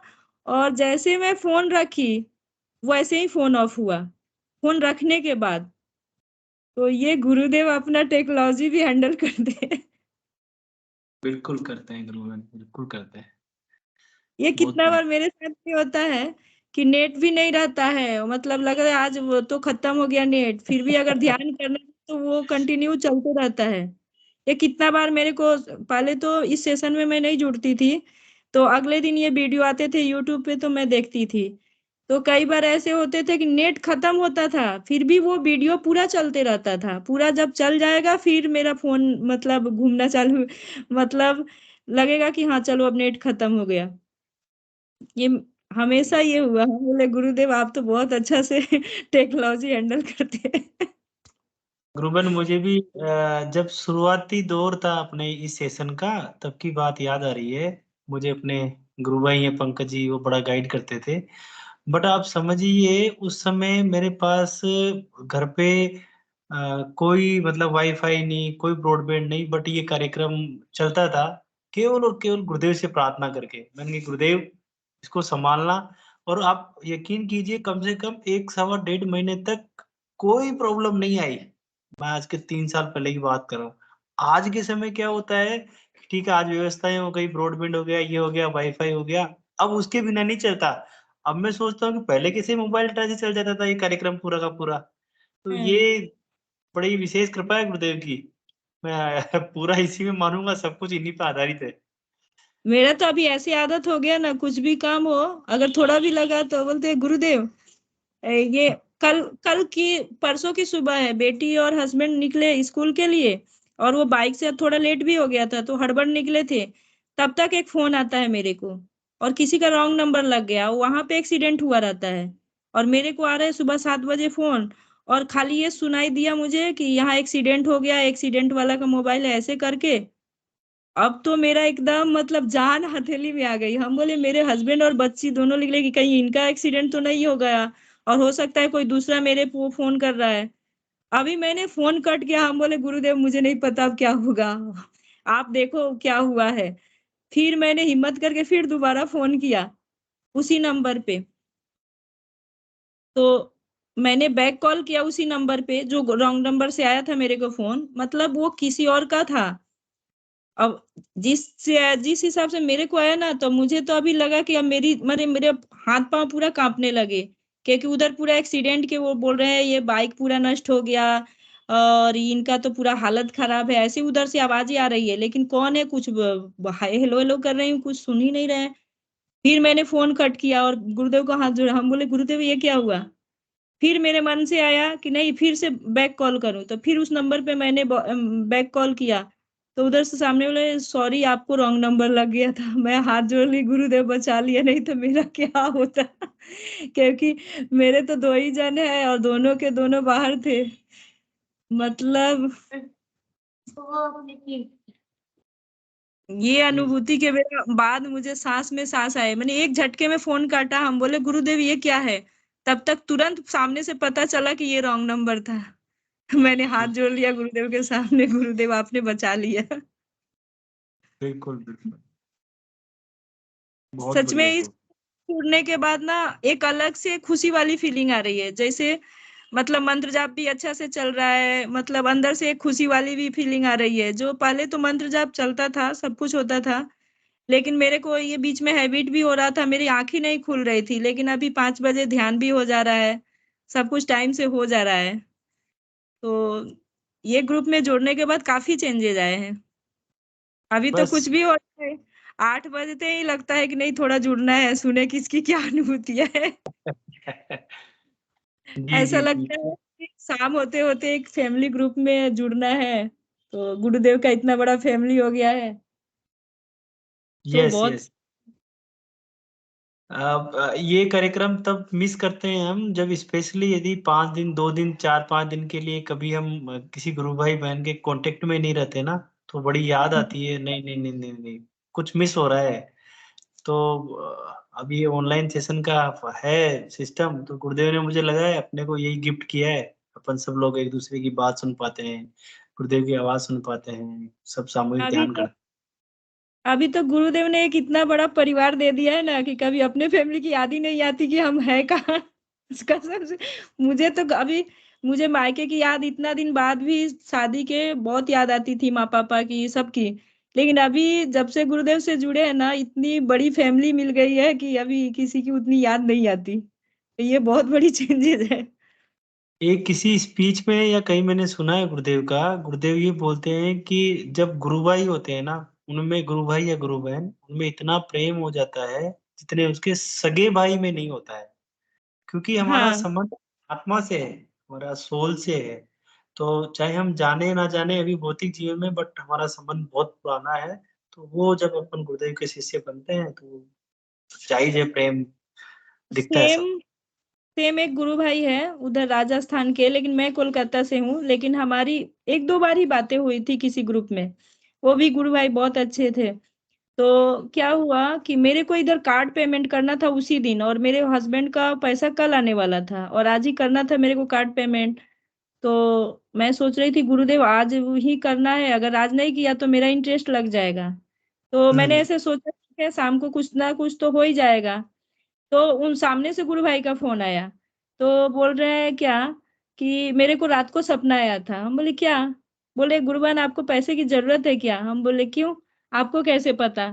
[SPEAKER 9] और जैसे मैं फोन रखी वैसे ही फोन ऑफ हुआ, फोन रखने के बाद। तो ये गुरुदेव अपना टेक्नोलॉजी भी हैंडल करते हैं।
[SPEAKER 5] बिल्कुल करते हैं गुरुबहन, बिल्कुल करते हैं।
[SPEAKER 9] ये
[SPEAKER 5] बहुत
[SPEAKER 9] कितना बार मेरे साथ भी होता है कि नेट भी नहीं रहता है, मतलब लग रहा है आज वो तो खत्म हो गया नेट, फिर भी अगर ध्यान करना है तो वो कंटिन्यू चलते रहता है। ये कितना बार मेरे को, पहले तो इस सेशन में मैं नहीं जुड़ती थी, तो अगले दिन ये वीडियो आते थे यूट्यूब पे तो मैं देखती थी। तो कई बार ऐसे होते थे कि नेट खत्म होता था फिर भी वो वीडियो पूरा चलते रहता था, पूरा जब चल जाएगा फिर मेरा फोन मतलब घूमना चालू, मतलब लगेगा कि हाँ चलो अब नेट खत्म हो गया। ये हमेशा ये हुआ। हम बोले गुरुदेव आप तो बहुत अच्छा से टेक्नोलॉजी हैंडल करते हैं।
[SPEAKER 5] गुरुबन मुझे भी जब शुरुआती दौर था अपने इस सेशन का, तब की बात याद आ रही है मुझे। अपने गुरु भाई हैं पंकज जी, वो बड़ा गाइड करते थे। बट आप समझिए उस समय मेरे पास घर पे कोई मतलब वाईफाई नहीं, कोई ब्रॉडबैंड नहीं, बट ये कार्यक्रम चलता था केवल और केवल गुरुदेव से प्रार्थना करके। मैंने कहा गुरुदेव इसको संभालना। और आप यकीन कीजिए कम से कम 1 सवा डेढ़ महीने तक कोई प्रॉब्लम नहीं आई। मैं आज के 3 साल पहले की बात कर रहा हूँ। आज के समय क्या होता है, ठीक है आज व्यवस्थाएं हो गई, ब्रॉडबैंड हो गया, ये हो गया, वाईफाई हो गया, अब उसके बिना नहीं चलता। अब मैं सोचता हूँ कि पहले कैसे मोबाइल डाटा से चल जाता था ये कार्यक्रम पूरा का पूरा। तो ये बड़ी विशेष कृपा है गुरुदेव की। मैं पूरा इसी में मानूंगा, सब कुछ इन्हीं पे आधारित है।
[SPEAKER 9] मेरा तो अभी ऐसी आदत हो गया ना, कुछ भी काम हो अगर थोड़ा भी लगा तो बोलते हैं गुरुदेव ये कल कल की परसों की सुबह है, बेटी और हस्बैंड निकले स्कूल के लिए और वो बाइक से थोड़ा लेट भी हो गया था तो हड़बड़ निकले थे, तब तक एक फोन आता है मेरे को और किसी का रॉन्ग नंबर लग गया, वहां पे एक्सीडेंट हुआ रहता है और मेरे को आ रहा है सुबह 7 बजे फोन और खाली ये सुनाई दिया मुझे कि यहाँ एक्सीडेंट हो गया, एक्सीडेंट वाला का मोबाइल है, ऐसे करके अब तो मेरा एकदम मतलब जान हथेली में आ गई। हम बोले मेरे हस्बैंड और बच्ची दोनों निकले कि कहीं इनका एक्सीडेंट तो नहीं हो गया और हो सकता है कोई दूसरा मेरे को फोन कर रहा है। अभी मैंने फोन कट किया, हम बोले गुरुदेव मुझे नहीं पता अब क्या होगा, आप देखो क्या हुआ है। फिर मैंने हिम्मत करके फिर दोबारा फोन किया उसी नंबर पे, तो मैंने बैक कॉल किया उसी नंबर पे जो रॉन्ग नंबर से आया था मेरे को फोन, मतलब वो किसी और का था। अब जिस हिसाब से मेरे को आया ना तो मुझे तो अभी लगा कि अब मेरी मेरे मेरे हाथ पांव पूरा कांपने लगे, क्योंकि उधर पूरा एक्सीडेंट के वो बोल रहे हैं ये बाइक पूरा नष्ट हो गया और इनका तो पूरा हालत खराब है, ऐसी उधर से आवाज ही आ रही है लेकिन कौन है, कुछ हाय हेलो हेलो कर रही हूँ, कुछ सुन ही नहीं रहे हैं। फिर मैंने फोन कट किया और गुरुदेव को हाथ जोड़ा, हम बोले गुरुदेव ये क्या हुआ। फिर मेरे मन से आया कि नहीं फिर से बैक कॉल करूं, तो फिर उस नंबर पे मैंने बैक कॉल किया तो उधर से सामने बोले सॉरी आपको रॉन्ग नंबर लग गया था। मैं हाथ जोड़ ली, गुरुदेव बचा लिया, नहीं तो मेरा क्या होता। क्योंकि मेरे तो 2 ही जन है और दोनों के दोनों बाहर थे, मतलब ये अनुभूति के बाद मुझे सांस में सांस आए, मैंने एक झटके में फोन काटा, हम बोले गुरुदेव ये क्या है, तब तक तुरंत सामने से पता चला कि ये रॉन्ग नंबर था। मैंने हाथ जोड़ लिया गुरुदेव के सामने, गुरुदेव आपने बचा लिया।
[SPEAKER 5] बिल्कुल बिल्कुल, बहुत
[SPEAKER 9] सच में
[SPEAKER 5] बढ़िया
[SPEAKER 9] इस
[SPEAKER 5] गुरु।
[SPEAKER 9] जुड़ने के बाद ना एक अलग से खुशी वाली फीलिंग आ रही है, जैसे मतलब मंत्र जाप भी अच्छा से चल रहा है, मतलब अंदर से एक खुशी वाली भी फीलिंग आ रही है। जो पहले तो मंत्र जाप चलता था सब कुछ होता था लेकिन मेरे को ये बीच में हैबिट भी हो रहा था, मेरी आंखें नहीं खुल रही थी, लेकिन अभी 5 बजे ध्यान भी हो जा रहा है, सब कुछ टाइम से हो जा रहा है। तो ये ग्रुप में जोड़ने के बाद काफी चेंजेस आए हैं। अभी तो
[SPEAKER 5] बस
[SPEAKER 9] कुछ भी हो रहा है 8 बजते ही लगता है कि नहीं थोड़ा जुड़ना है, सुने किसकी क्या अनुभूतियां है।
[SPEAKER 5] जी
[SPEAKER 9] ऐसा
[SPEAKER 5] जी जी।
[SPEAKER 9] लगता है कि शाम होते होते एक फैमिली ग्रुप में जुड़ना है, तो गुरुदेव का इतना बड़ा फैमिली हो गया है तो
[SPEAKER 5] यस
[SPEAKER 9] बहुत।
[SPEAKER 5] यस। अब ये कार्यक्रम तब मिस करते हैं हम जब स्पेशली यदि 5 दिन 2 दिन 4-5 दिन के लिए कभी हम किसी गुरु भाई बहन के कांटेक्ट में नहीं रहते ना, तो बड़ी याद आती है, नहीं नहीं नहीं नहीं नहीं कुछ मिस हो रहा है। तो अब ये ऑनलाइन सेशन का है सिस्टम, तो गुरुदेव ने मुझे लगा है अपने को यही गिफ्ट किया है। अपन सब लोग एक दूसरे की बात सुन पाते हैं, गुरुदेव की आवाज सुन पाते हैं, सब सामूहिक
[SPEAKER 9] अभी
[SPEAKER 5] ध्यान
[SPEAKER 9] तो
[SPEAKER 5] करते
[SPEAKER 9] अभी तो गुरुदेव ने एक इतना बड़ा परिवार दे दिया है ना कि कभी अपने फैमिली की याद ही नहीं आती कि हम है कहाँ। कसम से मुझे तो अभी मुझे मायके की याद इतना दिन बाद भी शादी के बहुत याद आती थी, माँ पापा की सबकी, लेकिन अभी जब से गुरुदेव से जुड़े हैं ना, इतनी बड़ी फैमिली मिल गई है कि अभी किसी की उतनी याद नहीं आती। तो ये बहुत बड़ी चेंजेस है।
[SPEAKER 5] एक किसी स्पीच में या कहीं मैंने सुना है गुरुदेव का, गुरुदेव ये बोलते हैं कि जब गुरु भाई होते हैं ना, उनमें गुरु भाई या गुरु बहन, उनमें इतना प्रेम हो जाता है जितने उसके सगे भाई में नहीं होता है, क्योंकि हमारा
[SPEAKER 9] हाँ,
[SPEAKER 5] संबंध आत्मा से है, हमारा सोल से है। तो चाहे हम जाने ना जाने अभी भौतिक जीवन में, बट हमारा संबंध बहुत पुराना है। तो वो जब अपन गुरुदेव के शिष्य बनते हैं तो जाहिर है प्रेम दिखता है
[SPEAKER 9] सेम
[SPEAKER 5] सब।
[SPEAKER 9] सेम एक गुरु भाई है उधर राजस्थान के, लेकिन मैं कोलकाता से हूँ। लेकिन हमारी एक दो बार ही बातें हुई थी किसी ग्रुप में। वो भी गुरु भाई बहुत अच्छे थे। तो क्या हुआ कि मेरे को इधर कार्ड पेमेंट करना था उसी दिन, और मेरे हस्बैंड का पैसा कल आने वाला था और आज ही करना था मेरे को कार्ड पेमेंट। तो मैं सोच रही थी गुरुदेव आज ही करना है, अगर आज नहीं किया तो मेरा इंटरेस्ट लग जाएगा। तो मैंने ऐसे सोचा कि शाम को कुछ ना कुछ तो हो ही जाएगा। तो उन सामने से गुरु भाई का फोन आया। तो बोल रहे हैं क्या कि मेरे को रात को सपना आया था। हम बोले क्या? बोले गुरुबान आपको पैसे की जरूरत है क्या? हम बोले क्यों, आपको कैसे पता?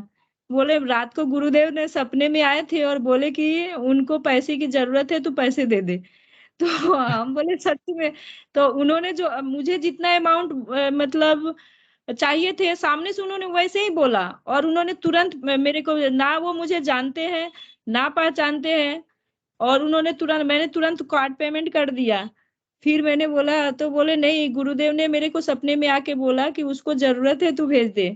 [SPEAKER 9] बोले रात को गुरुदेव ने सपने में आए थे और बोले कि उनको पैसे की जरूरत है, तो पैसे दे दे। तो हम बोले सच में? तो उन्होंने जो मुझे जितना अमाउंट मतलब चाहिए थे, सामने से उन्होंने वैसे ही बोला। और उन्होंने तुरंत मेरे को, ना वो मुझे जानते हैं ना पहचानते हैं, और उन्होंने तुरंत, मैंने तुरंत कार्ड पेमेंट कर दिया। फिर मैंने बोला, तो बोले नहीं, गुरुदेव ने मेरे को सपने में आके बोला कि उसको जरूरत है, तू भेज दे।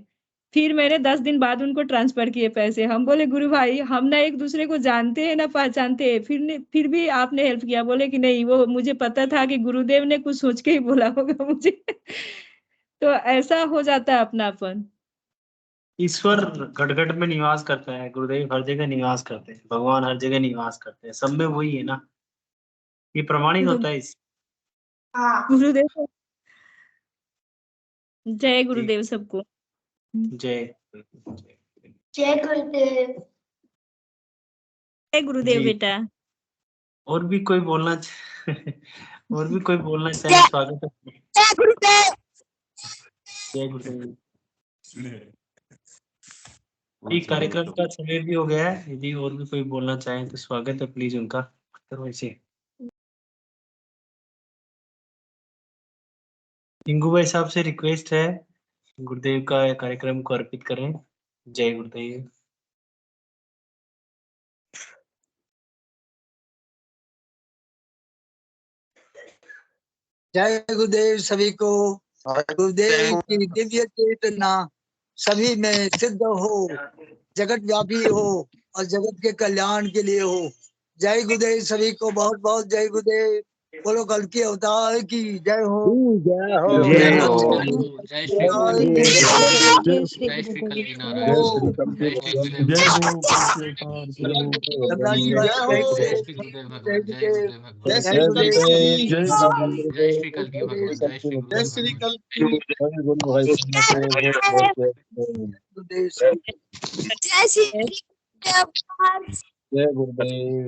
[SPEAKER 9] फिर मैंने 10 दिन बाद उनको ट्रांसफर किए पैसे। हम बोले गुरु भाई हम ना एक दूसरे को जानते हैं ना पहचानते हैं, फिर भी आपने हेल्प किया। बोले कि नहीं, वो मुझे पता था कि गुरुदेव ने कुछ सोच के ही बोला होगा मुझे। तो ऐसा हो जाता है अपनापन।
[SPEAKER 5] ईश्वर घट घट में निवास करता है, गुरुदेव हर जगह निवास करते हैं, भगवान हर जगह निवास करते हैं, सब में वही है ना, ये प्रमाणित होता है इस।
[SPEAKER 9] गुरुदेव, जय
[SPEAKER 5] जी,
[SPEAKER 9] गुरुदेव सबको।
[SPEAKER 5] जय
[SPEAKER 10] जय गुरुदेव।
[SPEAKER 9] जय गुरुदेव
[SPEAKER 5] जी।
[SPEAKER 9] बेटा।
[SPEAKER 5] और भी कोई बोलना और भी कोई बोलना चाहे, स्वागत है।
[SPEAKER 10] जय गुरुदेव।
[SPEAKER 5] जय गुरुदेव। ये कार्यक्रम का समय भी हो गया है, यदि और भी कोई बोलना चाहे तो स्वागत है, प्लीज उनका। तो वैसे इंगू भाई साहब से रिक्वेस्ट है, गुरुदेव का कार्यक्रम को अर्पित करें। जय गुरुदेव।
[SPEAKER 11] जय गुरुदेव सभी को। गुरुदेव की दिव्य चेतना सभी में सिद्ध हो, जगत व्यापी हो और जगत के कल्याण के लिए हो। जय गुरुदेव सभी को, बहुत बहुत जय गुरुदेव। बोलो कल के अवतार की जय हो।
[SPEAKER 1] जय हो, जय श्री गुरुदेव, जय श्री कल्की नारायण, जय श्री गुरुदेव भगवान, जय श्री गुरुदेव भगवान, जय गुरुदेव भगवान, जय श्री कल्की भगवान, जय श्री गुरुदेव भगवान।
[SPEAKER 10] जय श्री
[SPEAKER 11] जय गुरुदेव।